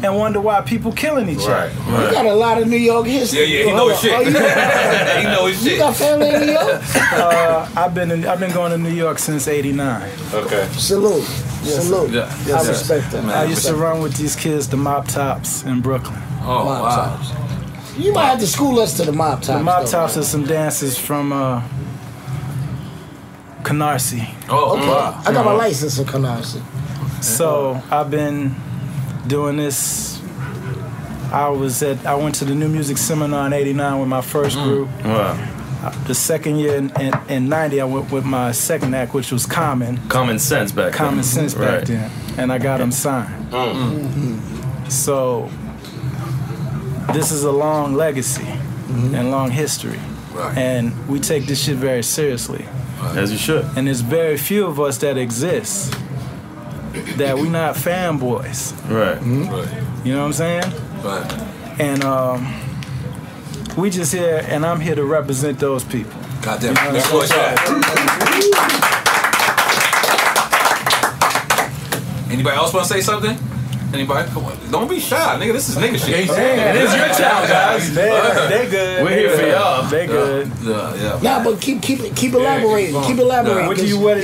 and wonder why people killing each other. You got a lot of New York history. Yeah, he knows shit. He knows shit. You got family in New York? I've been going to New York since '89. Okay. Salute. Salute. I respect that. I used to run with these kids, the Mop Tops in Brooklyn. Oh, wow. Tops. You might have to school us to the Mop Tops. The Mop Tops are some dancers from Canarsie. Oh, okay. Wow. I got my license in Canarsie. So I've been doing this. I went to the New Music Seminar in '89 with my first group. Wow. The second year in '90, I went with my second act, which was Common Sense back then, and I got them signed. So this is a long legacy and long history, and we take this shit very seriously. As you should. And there's very few of us that exist that we not fanboys. Right. You know what I'm saying? Right. And we just here, and I'm here to represent those people. Goddamn. You know Anybody else want to say something? Anybody? Come on. Don't be shy, nigga. This is nigga shit. It is your town, guys. They good. We're here for y'all. They good. Nah, but keep elaborating. Keep elaborating. What do you want?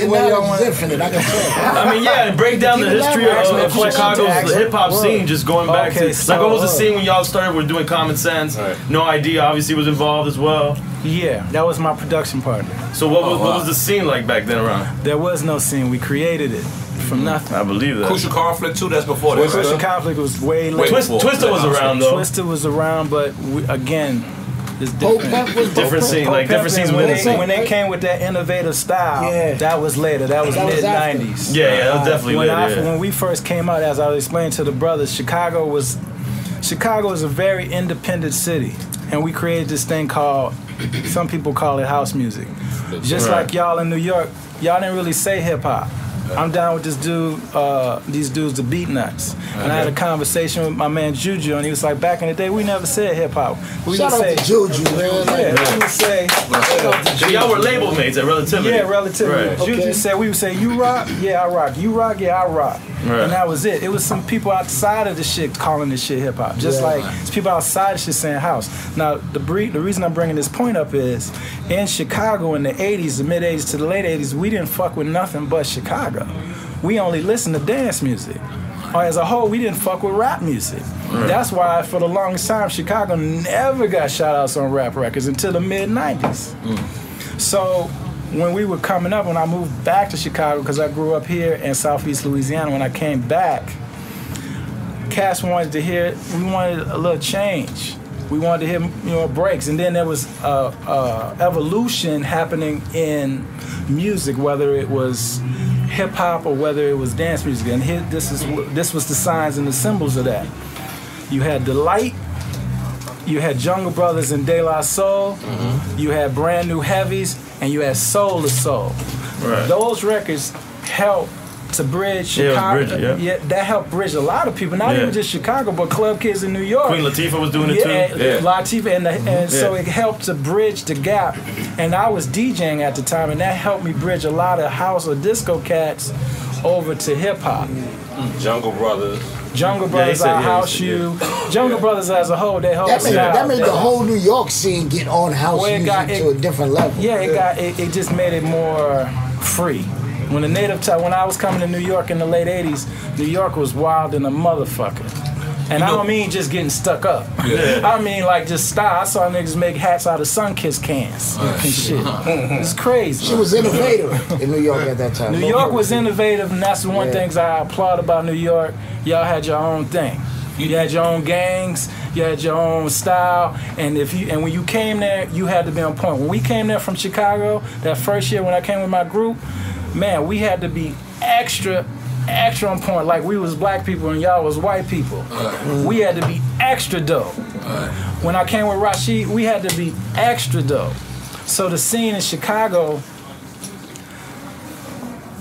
Infinite, I can say. I mean, yeah, and break down the history of Chicago's hip hop scene, just going back to like what was the scene when y'all started? We're doing Common Sense. N.O.R.E obviously was involved as well. Yeah, that was my production partner. So what was the scene like back then around? There was no scene. We created it from nothing. I believe that. Crucial Conflict too. That's before that. Crucial Conflict was way later. Twister was around though. Twister was around, but again, it's different. Different scene, like different scenes within the scene. When they came with that innovative style, that was later. That was mid '90s. Yeah, that was definitely later. When we first came out, as I was explaining to the brothers, Chicago was a very independent city, and we created this thing called, some people call it house music. Just like y'all in New York, y'all didn't really say hip hop. I'm down with this dude, these dudes, the Beat Nuts. And I had a conversation with my man Juju, and he was like, back in the day, we never said hip hop. Shout out to Juju, man. We would say, So y'all were label mates at Relativity. Yeah, Relativity. Right. Juju said, we would say, you rock? Yeah, I rock. You rock? Yeah, I rock. Right. And that was it. It was some people outside of the shit calling this shit hip-hop. Just like it's people outside of shit saying house. Now, the reason I'm bringing this point up is, in Chicago in the 80s, the mid-80s to the late 80s, we didn't fuck with nothing but Chicago. We only listened to dance music. Or as a whole, we didn't fuck with rap music. Right. That's why, for the longest time, Chicago never got shout-outs on rap records until the mid-90s. So when we were coming up, when I moved back to Chicago, because I grew up here in Southeast Louisiana, when I came back, cats wanted to hear, we wanted a little change. We wanted to hear breaks. And then there was evolution happening in music, whether it was hip-hop or whether it was dance music. And this was the signs and the symbols of that. You had Delight, you had Jungle Brothers and De La Soul, you had Brand New Heavies, and you had Soul to Soul. Right. Those records helped to bridge Chicago. That helped bridge a lot of people, not even just Chicago, but club kids in New York. Queen Latifah was doing it too. Latifah, and so it helped to bridge the gap. And I was DJing at the time, and that helped me bridge a lot of house or disco cats over to hip hop. Jungle Brothers. Jungle Brothers, I House You. Jungle Brothers as a whole, that made the whole New York scene get on house music to a different level. Yeah, it just made it more free. When I was coming to New York in the late 80s, New York was wild in a motherfucker. And I don't mean just getting stuck up. Yeah. I mean like just style. I saw niggas make hats out of Sunkist cans and shit. It's crazy. She was innovative in New York at that time. New York was innovative, and that's the one thing I applaud about New York. Y'all had your own thing. You had your own gangs, you had your own style, and when you came there, you had to be on point. When we came there from Chicago, that first year when I came with my group, man, we had to be extra on point, like we was black people and y'all was white people. We had to be extra dope. When I came with Rashid, we had to be extra dope. So the scene in Chicago,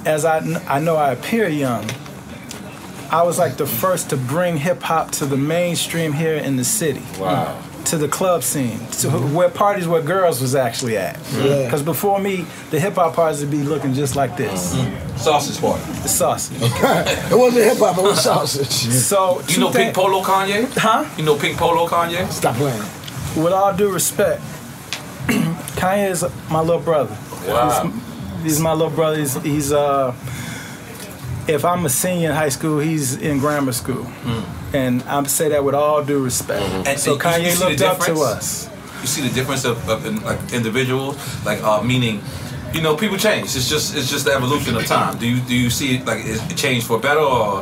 as I know I appear young, I was like the first to bring hip hop to the mainstream here in the city. Wow. To the club scene, to where parties where girls was actually at. Because before me, the hip hop parties would be looking just like this. Sausage party. The sausage. It wasn't hip hop, it was sausage. So you know Pink Polo Kanye? Huh? You know Pink Polo Kanye? Stop playing. With all due respect, Kanye is my little brother. Wow. He's my little brother. He's if I'm a senior in high school, he's in grammar school. And I say that with all due respect. And so Kanye looked up to us. You see the difference of like individuals, like meaning, people change. It's just the evolution of time. Do you see it like it changed for better or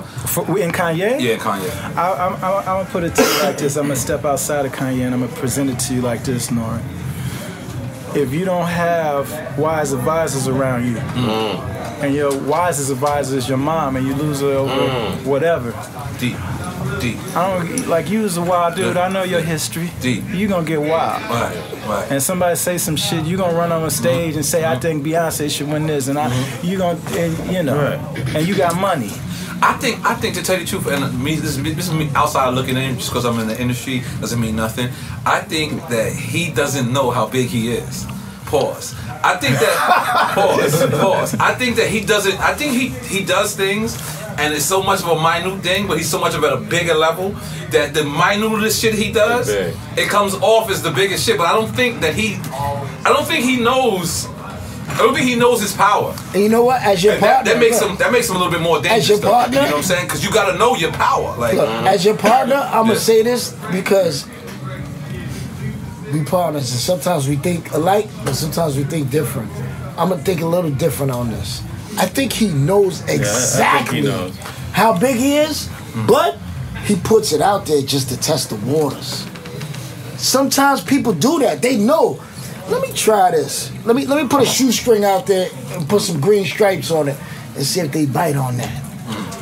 in Kanye? Yeah, in Kanye. I'm gonna put it to you like this. I'm gonna step outside of Kanye and I'm gonna present it to you like this, N.O.R.E. If you don't have wise advisors around you, and your wisest advisor is your mom, and you lose her over whatever. Deep. I don't like you as a wild dude. I know your history. Deep. You gonna get wild. Right. And somebody say some shit, you gonna run on a stage and say, I think Beyonce should win this, and you gonna, and you got money. I think to tell you the truth, and this is me outside looking in, just because I'm in the industry doesn't mean nothing. I think that he doesn't know how big he is. Pause. I think that pause. I think that he doesn't. I think he does things, and it's so much of a minute thing, but he's so much of at a bigger level that the minutest shit he does, it comes off as the biggest shit. But I don't think he knows. I don't think he knows his power. And you know what? As your partner, that makes him a little bit more dangerous. As your partner, you know what I'm saying? Because you got to know your power. Like, look, as your partner, I'm gonna say this because we partners, and sometimes we think alike, but sometimes we think different. I'm gonna think a little different on this. I think he knows exactly how big he is, but he puts it out there just to test the waters. Sometimes people do that. They know. Let me try this. Let me put a shoestring out there and put some green stripes on it and see if they bite on that.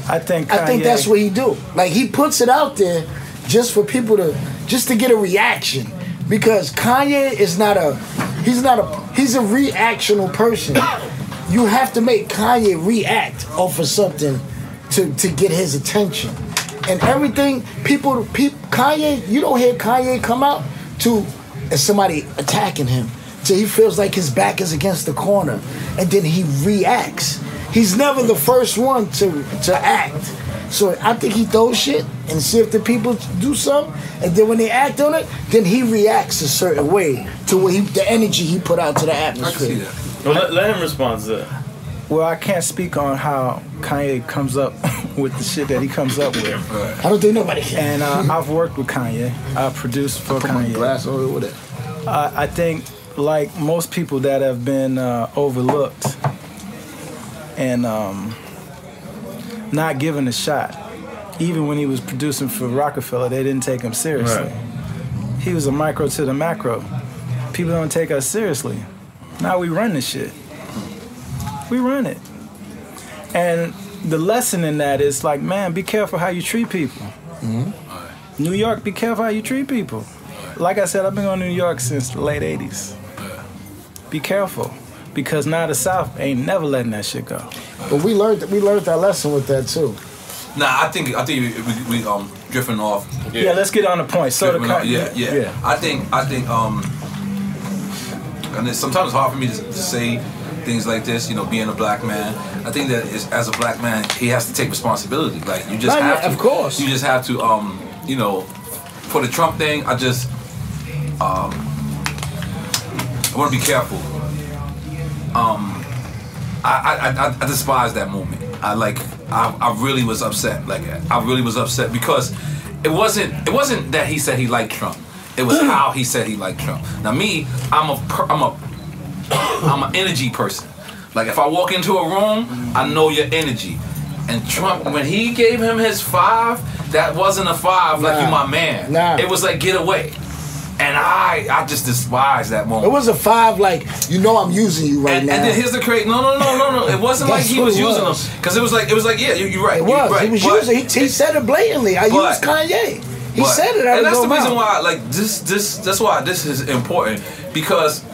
I think that's what he do. Like he puts it out there just for people to get a reaction. Because Kanye is he's a reactional person. You have to make Kanye react off of something to get his attention. And everything Kanye, you don't hear Kanye come out to as somebody attacking him. till he feels like his back is against the corner, and then he reacts. He's never the first one to act. So I think he throws shit and see if the people do something, and then when they act on it, then he reacts a certain way to what the energy he put out to the atmosphere. Well, let him respond to that. Well, I can't speak on how Kanye comes up with the shit that he comes up with. I don't think nobody can. And I've worked with Kanye. I produced for Kanye. Glass over with it. I think, like most people that have been overlooked and not given a shot, even when he was producing for Rockefeller, they didn't take him seriously. Right. He was a micro to the macro. People don't take us seriously. Now we run this shit. We run it. And the lesson in that is like, man, be careful how you treat people. Mm-hmm. New York, be careful how you treat people. Like I said, I've been going to New York since the late 80s. Be careful, because now the South ain't never letting that shit go. But we learned that lesson with that too. Nah, I think we drifting off. Yeah, let's get on the point. So yeah. I think and sometimes it's hard for me to say things like this, you know, being a black man. I think that as a black man, he has to take responsibility. Like, you just have to. Of course. You just have to, you know, for the Trump thing, I want to be careful. I despise that movement. I really was upset. Like, I really was upset because it wasn't that he said he liked Trump. It was how he said he liked Trump. Now me, I'm an energy person. Like, if I walk into a room, I know your energy. And Trump, when he gave him his 5, that wasn't a 5 like you my man. Nah. It was like, get away. And I just despise that moment. It was a 5 like, you know I'm using you right now. And then here's the crazy, no. It wasn't like he was using them. Because it was like, yeah, you're right. It was. Right. He was using, he said it blatantly. I used Kanye. He said it. And that's the reason why, like, that's why this is important. Because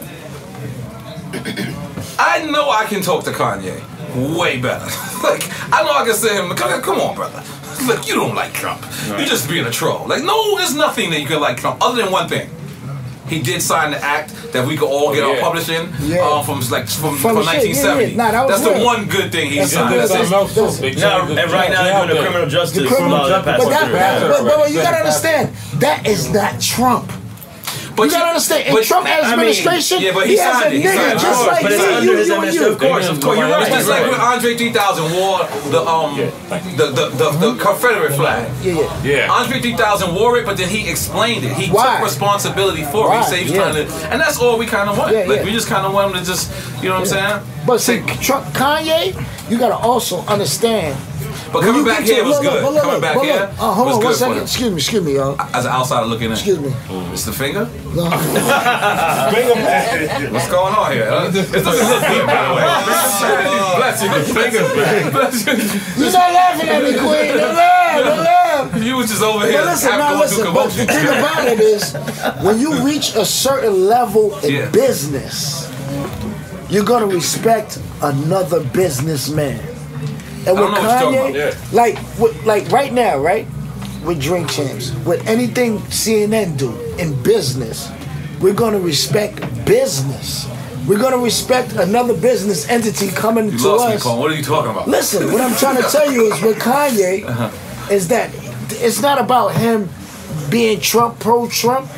I know I can talk to Kanye way better. Like, I know I can say him, come on, brother. Look, you don't like Trump. You're just being a troll. Like, no, there's nothing that you can like Trump other than one thing. He did sign the act that we could all get our publishing from 1970. Nah, that's the one good thing he signed. And right now they're doing the criminal justice law that passed through. But you gotta understand, that is not Trump. But you gotta understand, in Trump administration, he has a nigga just like me, you, and you. Of course, you're right. Just like when Andre 3000 wore the Confederate flag. Andre 3000 wore it, but then he explained it. He took responsibility for it. He said he was trying to, and that's all we kind of want. Like, we just kind of want him to just, you know what I'm saying? But see, Kanye, you gotta also understand. But coming back here was good. Coming back here hold on 1 second. Excuse me, y'all. As an outsider looking in. Excuse me. It's the finger? No. What's going on here? It doesn't look good, by the way. Bless you. The finger's back. Bless you. You're not laughing at me, Queen. Don't laugh. You was just over here. But listen, but the thing about it is, when you reach a certain level in business, you're going to respect another businessman. And with Kanye, like right now, right, with Drink Champs, with anything CNN do in business, we're going to respect business. We're going to respect another business entity coming to us. Me, Paul. What are you talking about? Listen, what I'm trying to tell you is with Kanye, is that it's not about him being pro-Trump.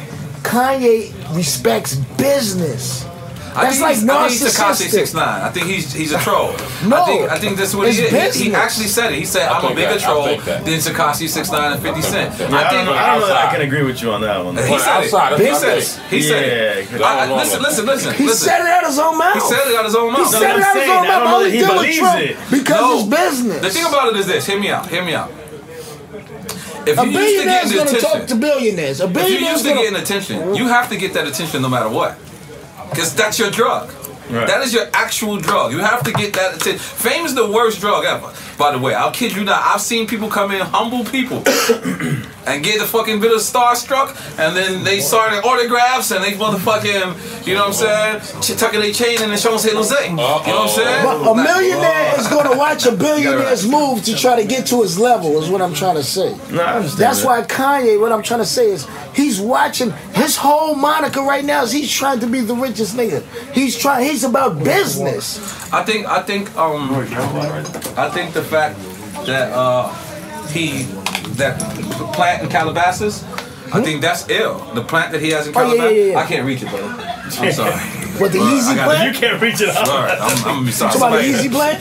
Kanye respects business. That's like narcissistic. I think he's a troll. No, I think that's what he is. He actually said it. He said, I'm a bigger troll than Tekashi 6ix9ine and 50 Cent. I don't know that I can agree with you on that one. He said it. He said it. Listen. He said it out of his own mouth. He said it out of his own mouth. He said it out of his own mouth. All he believes it. Because it's business. The thing about it is this. Hear me out. If a billionaire's going to talk to billionaires. If you're used to getting attention, you have to get that attention no matter what. Because that's your drug. Right. That is your actual drug. You have to get that attention. Fame is the worst drug ever. By the way, I'll kid you not. I've seen people come in, humble people, and gave the fucking bit of starstruck, and then they started autographs, and they motherfucking, you know what I'm saying, tucking their chain in and showing say Jose. You know what I'm saying? But a millionaire is going to watch a billionaire's move to try to get to his level, is what I'm trying to say. No, I understand. That's why Kanye, what I'm trying to say is, he's watching, his whole moniker right now is he's trying to be the richest nigga. He's about business. I think the fact that that plant in Calabasas, I think that's ill. The plant that he has in Calabasas, I can't reach it, brother. I'm sorry. What, the Easy plant? You can't reach it. Sorry, I'm gonna be sorry. Talking about the Easy plant?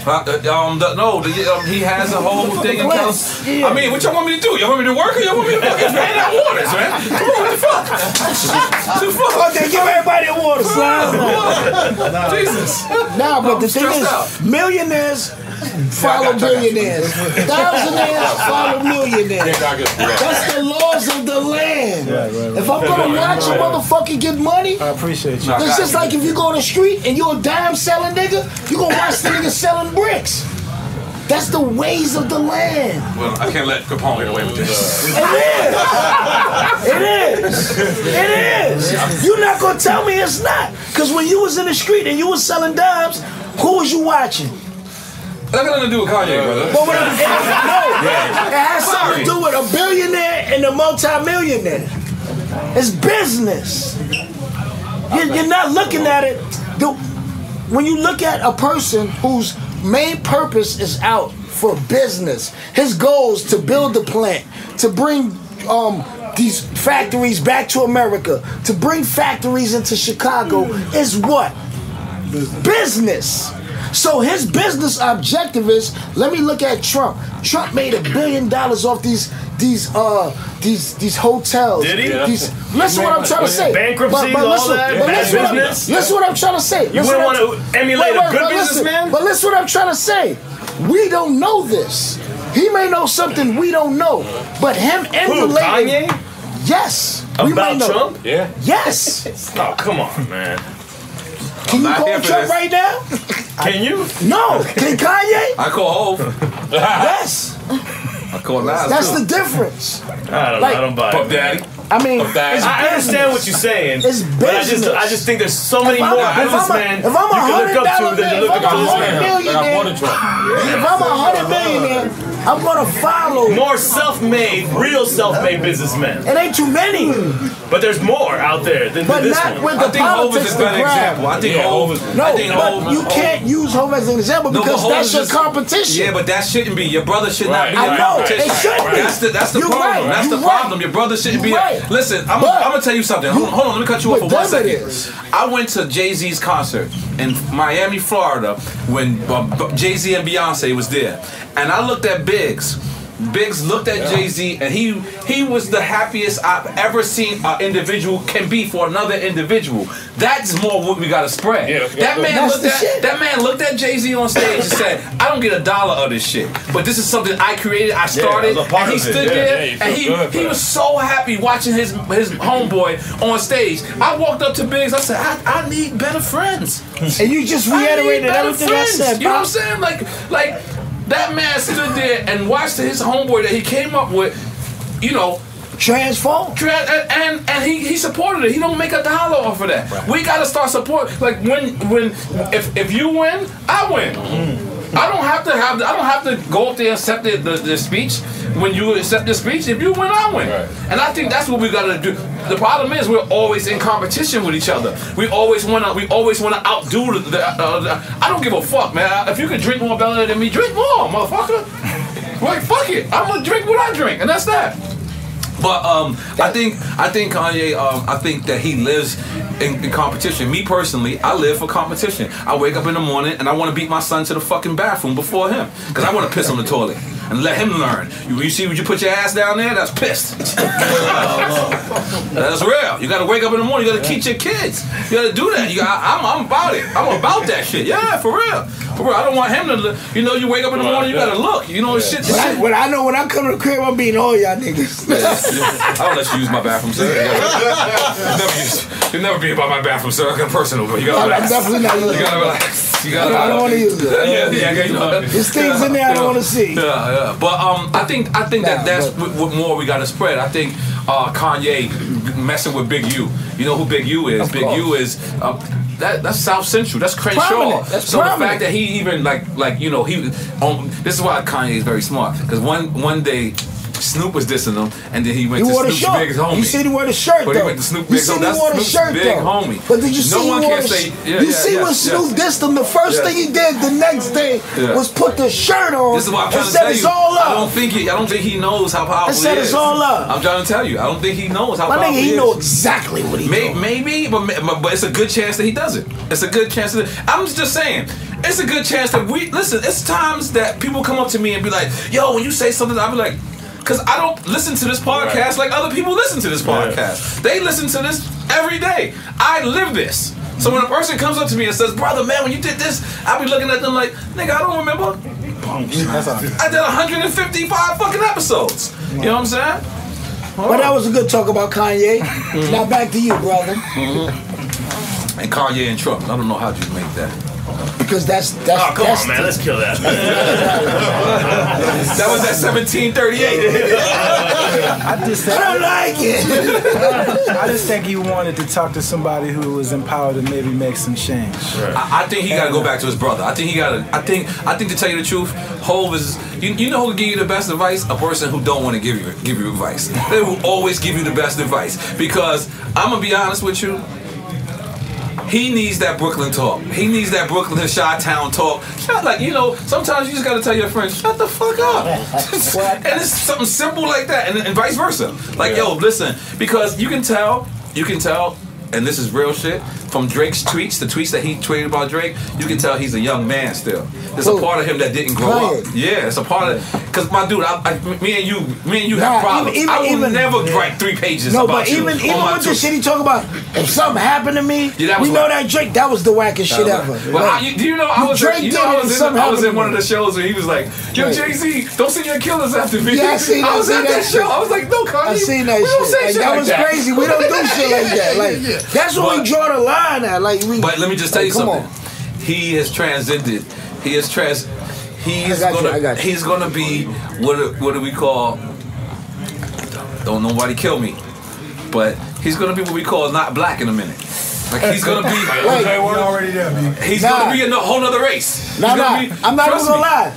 He has a whole thing in Calabasas. I mean, what y'all want me to do? Y'all want me to work or y'all want me to fucking drain out waters, man? Come on, what the fuck? Okay, give everybody a water, son. Jesus. Nah, but the thing is, millionaires follow billionaires. Thousandaires follow millionaires. That's the laws of the land. If I'm gonna watch a motherfucker get money, I appreciate you. it's just like if you go on the street and you're a dime selling nigga, you gonna watch the nigga selling bricks. That's the ways of the land. Well, I can't let Capone get away with this. It is. You're not gonna tell me it's not. Cause when you was in the street and you was selling dimes, who was you watching? That got nothing to do with Kanye, brother. But it has something to do with a billionaire and a multi-millionaire. It's business. You're not looking at it. When you look at a person whose main purpose is out for business, his goal is to build the plant, to bring these factories back to America, to bring factories into Chicago, is what? Business. So his business objective is, let me look at Trump. Trump made $1 billion off these hotels. Did he? Listen what I'm trying to say. Bankruptcy, all that. Listen what I'm trying to say. You wouldn't want to emulate a good businessman? But listen what I'm trying to say. We don't know this. He may know something we don't know. But him emulating. Kanye? Yes. About Trump? Yeah. Yes. Oh, come on, man. Can you call Trump right now? Can you? No. Can Kanye? I call Hov. Yes. I call Nas. That's the difference. I don't buy Puff it. Daddy. I mean, I understand what you're saying. It's business. But I just think there's so many more businessmen if I'm you can look up to than you look up to this man. If I'm a 100 millionaire, I'm gonna follow more self-made, real self-made businessmen. It ain't too many, but there's more out there than this not one. with the politics to grab. I think Hov. No, but you can't use Hov as an example because that's your competition. Yeah, but that shouldn't be. Your brother should not be I your know, competition. it shouldn't be. That's the problem. That's the problem. Your brother shouldn't be. Listen, I'm gonna tell you something. Hold on, let me cut you off for 1 second. I went to Jay-Z's concert in Miami, Florida, when Jay-Z and Beyonce was there, and I looked at Biggs. Biggs looked at Jay-Z, and he was the happiest I've ever seen an individual can be for another individual. That's more what we gotta spread. That man looked at Jay-Z on stage and said, "I don't get $1 of this shit, but this is something I created, I started," and he stood there, and he was so happy watching his homeboy on stage. I walked up to Biggs, I said, I need better friends. And you just reiterated everything I said. You know what I'm saying? Like that man stood there and watched his homeboy that he came up with, you know, transform, and he supported it. He don't make $1 off of that. Right. We gotta start support. Like if you win, I win. I don't have to go up there and accept the speech. When you accept the speech, if you win, I win. Right. And I think that's what we gotta do. The problem is we're always in competition with each other. We always wanna outdo the I don't give a fuck, man. If you can drink more better than me, drink more, motherfucker. Like fuck it, I'm gonna drink what I drink, and that's that. But I think Kanye. I think that he lives in competition. Me personally, I live for competition. I wake up in the morning and I want to beat my son to the fucking bathroom before him because I want to piss on the toilet and let him learn. You see when you put your ass down there, that's pissed. That's real. You got to wake up in the morning. You got to teach your kids. You got to do that. I'm about it. I'm about that shit. Yeah, for real. For real. I don't want him to. You know, you wake up in the morning, you got to look. You know, shit. When I know when I come to the crib, I'm beating all y'all niggas. I don't let you use my bathroom, sir. You'll never be about my bathroom, sir. I got personal, but you gotta relax. I'm definitely not. You gotta relax. You gotta, I don't want to use it. There's things in there I don't want to see. Yeah. But I think that's what more we gotta spread. I think Kanye messing with Big U. You know who Big U is? Big U is that's South Central. That's Crenshaw. So the fact that he even like you know this is why Kanye is very smart, because one day Snoop was dissing him, and then he went to Snoop's big homie. You said he wore the shirt, though. But he went to Snoop's big homie. That's Snoop's big homie. But did you see no one can say, you see when Snoop dissed him, the first thing he did the next day was put the shirt on. This is what I'm trying to tell you. I don't think he knows how powerful he is. I said it's all up. I'm trying to tell you. I don't think he knows how powerful he is. He know exactly what he's doing. Maybe, but it's a good chance that he doesn't. It's a good chance that I'm just saying. It's a good chance that listen. It's times that people come up to me and be like, "Yo, when you say something," I'll be like, because I don't listen to this podcast like other people listen to this podcast. They listen to this every day. I live this. So when a person comes up to me and says, "Brother, man, when you did this," I'll be looking at them like, "Nigga, I don't remember. I did 155 fucking episodes." You know what I'm saying? But that was a good talk about Kanye. Now back to you, brother. And Kanye and Trump. I don't know how you make that. Because that's come on, man, let's kill that. That was at 1738. I don't like it. I just think he wanted to talk to somebody who was empowered to maybe make some change. Right. I think he got to go back to his brother. I think to tell you the truth, Hov is. You know who will give you the best advice? A person who don't want to give you advice. They will always give you the best advice, because I'm gonna be honest with you. He needs that Brooklyn talk. He needs that Brooklyn and Chi-Town talk. Sometimes you just gotta tell your friends, shut the fuck up. And it's something simple like that, and vice versa. Like, yo, listen, because you can tell, and this is real shit, from Drake's tweets, the tweets that he tweeted about Drake, you can tell he's a young man still. There's a part of him that didn't grow up. Yeah, it's a part of it. Because my dude, me and you have problems. I will never write 3 pages about you. Even with the shit he talk about, if something happened to me, we know that Drake, that was the wackest shit ever. Well, do you know I was in one of the shows where he was like, "Yo, Jay-Z, don't send your killers after me." Yeah, I was at that show. I was like, "No, Kanye, I seen that shit. That was crazy. We don't do shit like that. Like, that's when we draw the line at. Like, but let me just tell you something. He has transcended. He's gonna be what do we call? Don't nobody kill me, but he's gonna be what we call not black in a minute. Like, he's gonna be. already there, man. He's gonna be a whole nother race. I'm not even gonna lie.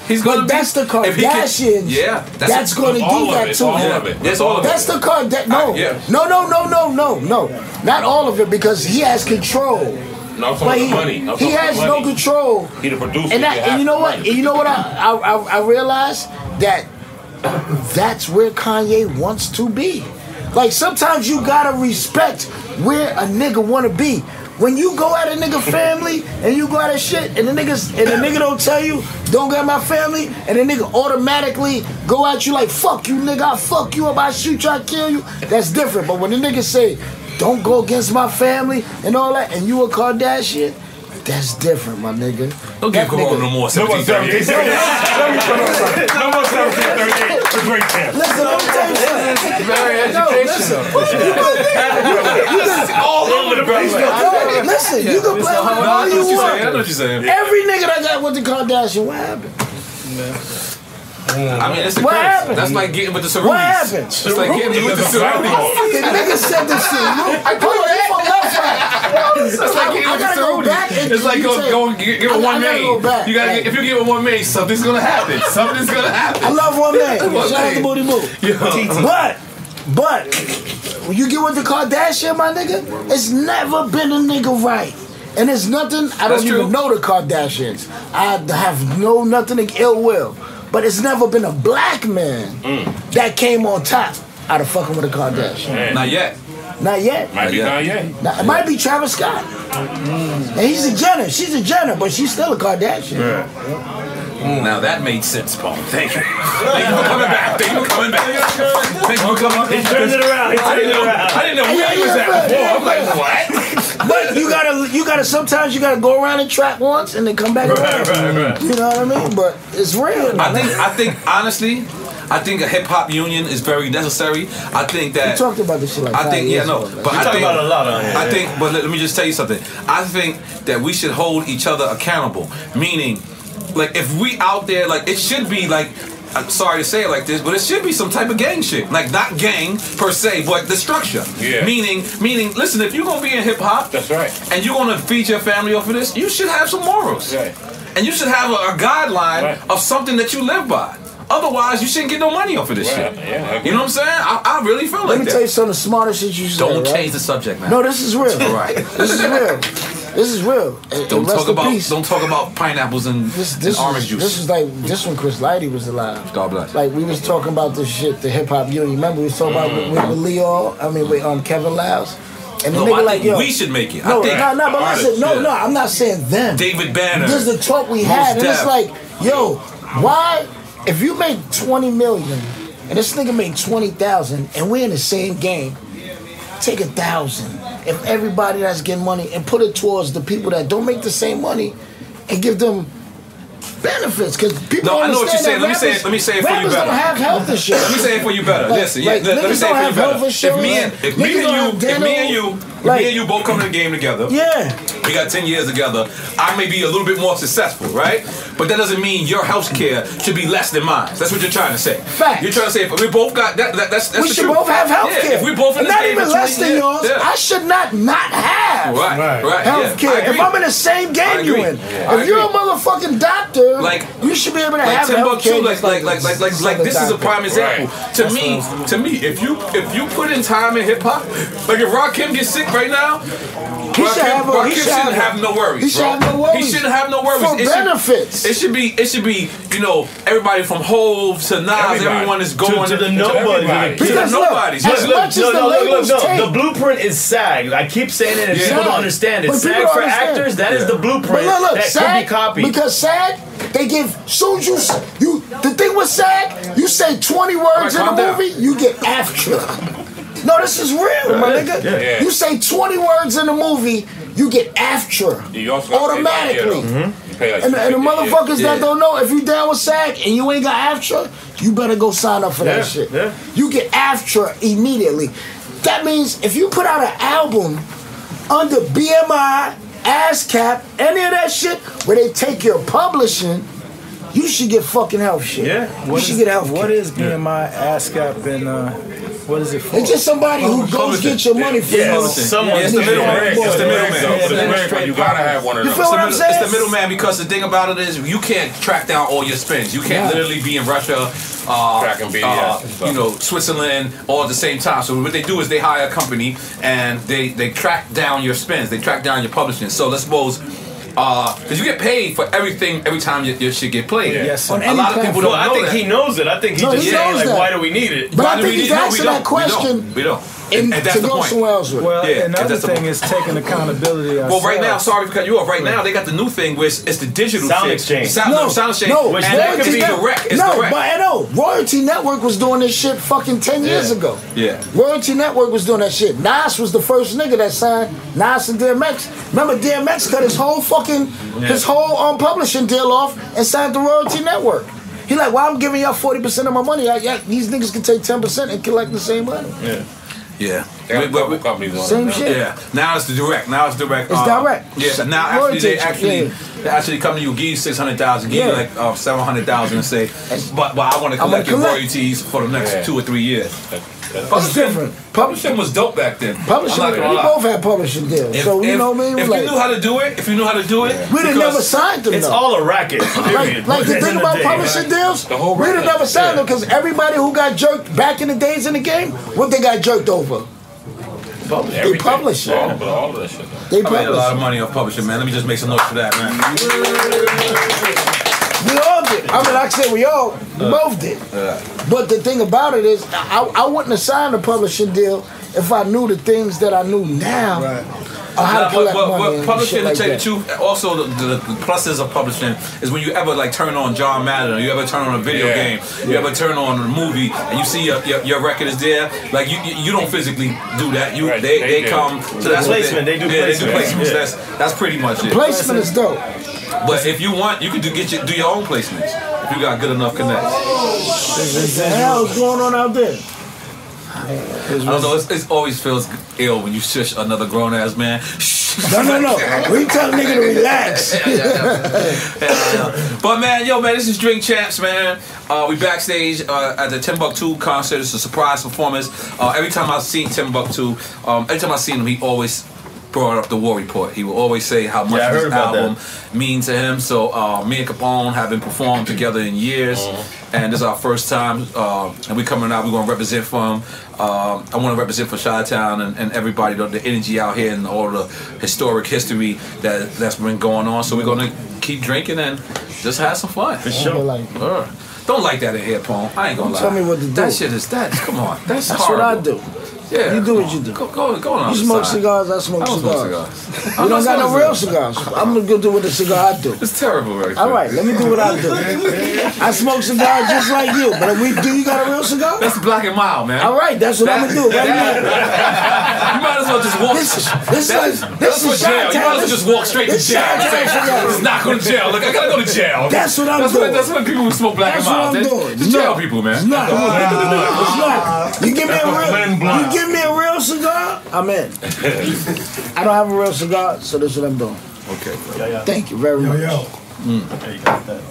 That's the Kardashians. That's gonna do that to him. That's all of it. That's the Kardashians. No. Not all of it, because he has control. No, I'm talking about money. He has no control. He the producer. And you know what? I realized that that's where Kanye wants to be. Like, sometimes you gotta respect where a nigga wanna be. When you go at a nigga family and you go at a shit, and the nigga don't tell you, don't get my family, and the nigga automatically go at you like, fuck you, nigga, I'll fuck you up, I'll shoot you, I'll kill you, that's different. But when the nigga say, don't go against my family and all that, and you a Kardashian, that's different, my nigga. Don't give Corona no more 1738. No more 1738. It's a great camp. Listen, let me tell you something. Very educational. All over the place. Listen, you can play with all you want. I know what you're saying. Every nigga that got with the Kardashian, what happened? I mean, it's what happened? That's like getting with the Sarutis. What happened? It's like getting with the Sarutis. The nigga said this shit. I told you from left side. It's like getting with the Sarutis. It's like going give a one main. You gotta if you give a one main, something's gonna happen. Something's gonna happen. I love one man. Shout out to Booty Boo. But when you get with the Kardashian, my nigga, it's never been a nigga right. And it's nothing. I don't even know the Kardashians. I have nothing ill will. But it's never been a black man that came on top out of fucking with a Kardashian. Not yet. Not yet. Might be Kanye. It might be Travis Scott. And he's a Jenner. She's a Jenner, but she's still a Kardashian. Now that made sense, Paul. Thank you. Thank you for coming back. Thank you for coming back. Thank you for coming back. He turned it around. I didn't know where he was at before. I'm like, what? But you gotta sometimes you gotta go around and track once and then come back around. Right. You know what I mean? But it's real. I think honestly, I think a hip hop union is very necessary. I think that we talked about this shit like I think but we talk about it a lot on here. I think, but let me just tell you something. I think that we should hold each other accountable. Meaning, like if we out there, like it should be like. I'm sorry to say it like this, but it should be some type of gang shit. Like not gang per se, but the structure. Yeah. Meaning, listen, if you're gonna be in hip hop, that's right, and you're gonna feed your family off of this, you should have some morals. Right. And you should have a guideline of something that you live by. Otherwise, you shouldn't get no money off of this shit. Yeah, you know what I'm saying? I really feel like that. Let me tell you some of the smartest shit you said. Don't right? change the subject, man. No, this is real. All right. This is real. This is real. Don't talk about pineapples and orange juice. This is like this when Chris Lighty was alive. God bless. Like we was talking about this shit, the hip hop union. Remember we was talking about with Leo? I mean with Kevin Lyles. And the nigga I like, think yo, we should make it. No, I think but listen, no, I'm not saying them. David Banner. This is the talk we had, and it's like, yo, why? If you make 20 million and this nigga made 20,000, and we're in the same game, take 1,000. If everybody that's getting money and put it towards the people that don't make the same money, and give them benefits, because people don't I know what you're saying. understand Let me say it for you better. Rappers don't have health insurance. Let me say it for you better. Listen, like, let me say it for you better. If me and you both come to the game together, we got 10 years together, I may be a little bit more successful, right? But that doesn't mean your health care should be less than mine. That's what you're trying to say. Fact. You're trying to say if we both got that's we the should truth. both have health care. If we both in and this not game even for less 20 than yours, years, I should not have right. health care. If I'm in the same game you in, if you're a motherfucking doctor, like you should be able to have TimBuk2, health care. like this is a prime example. To me, if you put in time in hip hop, like if Rakim gets sick right now, He shouldn't have no worries. He shouldn't have no worries. He shouldn't have no worries. For benefits. It should be, you know, everybody from Hove to Nas, everyone is going to the nobodies. Because nobodies. The blueprint is SAG. I keep saying it, and people don't understand it. SAG for actors, that is the blueprint that could be copied. Because SAG, they give soon as you the thing with SAG, you say 20 words in a movie, you get AFTRA. No, this is real, my nigga. Yeah. You say 20 words in a movie, you get AFTRA You also automatically. And the motherfuckers that don't know, if you down with SAG and you ain't got AFTRA, you better go sign up for that shit. You get AFTRA immediately. That means if you put out an album under BMI, ASCAP, any of that shit, where they take your publishing, you should get fucking health shit. You should get health care. What is BMI, ASCAP, and what is it for? It's just somebody who goes get your money for you. It's the middleman. It's the middleman. You gotta have one of those. It's the middleman because the thing about it is you can't track down all your spends. You can't literally be in Russia, Switzerland all at the same time. So what they do is they hire a company and they track down your spends. They track down your publishing. So let's suppose. Because you get paid for everything every time your shit get played. Yes. A lot of people don't know I think he knows it. I think he just saying like, why do we need it? But I think he's asking that question. We don't. And that's the point. Well, another thing is taking accountability. Well, right now, sorry to cut you off. Right now, they got the new thing where it's the digital sound shit. exchange. Sound exchange. Which and that can be direct. It's direct. But Royalty Network was doing this shit fucking 10 years ago. Yeah. Royalty Network was doing that shit. Nas was the first nigga that signed Nas and DMX. Remember, DMX cut his whole fucking his whole publishing deal off and signed the Royalty Network. He like, well, I'm giving y'all 40% of my money. These niggas can take 10% and collect the same money. Yeah. Same shit. Yeah. Now it's the direct. It's direct. Yeah. Now they actually come to you, give you 600,000, give you like 700,000, and say, but I want to collect your royalties for the next 2 or 3 years. It's different. Publishing was dope back then. Publishing, we both had publishing deals. So you know what I mean? If you knew how to do it, we'd have never signed them. It's all a racket. Like the thing about publishing deals, we'd have never signed them because everybody who got jerked back in the days in the game, what they got jerked over? They publish it. All of that shit. They made a lot of money off publishing, man. Let me just make some notes for that, man. We all did. I mean, like I said, we both did. But the thing about it is, I wouldn't have signed a publishing deal if I knew the things that I knew now. Or how to collect money. But publishing, like to tell you the truth, also the pluses of publishing is when you ever like turn on John Madden, or you ever turn on a video game, you ever turn on a movie, and you see your record is there. Like you don't physically do that. They come. So that's placement. They do placements. That's pretty much it. Placement is dope. But if you want, you can do your own placements if you got good enough connects. What the hell's going on out there? I don't know. It always feels ill when you shush another grown ass man. No. We tell a nigga to relax. But man, this is Drink Champs, man. We backstage at the TimBuk2 concert. It's a surprise performance. Every time I've seen TimBuk2, every time I've seen him, he always brought up the War Report. He will always say how much this album means to him. So me and Capone haven't performed together in years, and this is our first time. And we coming out. We're gonna represent for him. I want to represent for Chi-Town and everybody. The energy out here and all the historic history that's been going on. So we're gonna keep drinking and just have some fun. For sure. Don't like that in here, Pone. I ain't gonna lie. Tell me what to do. That shit is that. Come on. That's what I do. Yeah, you do what you do. Go on. You smoke cigars, I smoke cigars. You don't got no real cigars. I'm gonna go do what the cigar I do. It's terrible, right? All right, let me do what I do. I smoke cigars just like you, but do you got a real cigar? That's Black and Mild, man. All right, that's what I'm gonna do. Right now. You might as well just walk. This is jail. You might as well just walk straight to jail. Just not go to jail. Look, I gotta go to jail. That's what I'm doing. That's what people who smoke Black and Mild. That's what I'm doing. Just jail people, man. It's not. It's not. You give me a real cigar, I'm in. I don't have a real cigar, so that's what I'm doing. Okay. Thank you very much. There you got that.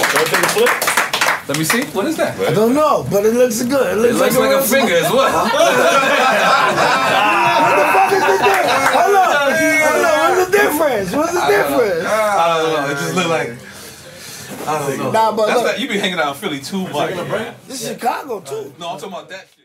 Take a flip. Let me see. What is that? I don't know, but it looks good. It looks like a finger as well. What the fuck is the difference? Hold on. What's the difference? What's the difference? I don't know. It just look like. I don't know. Nah, but that's you be hanging out in Philly too much. This is Chicago too. No, I'm talking about that shit.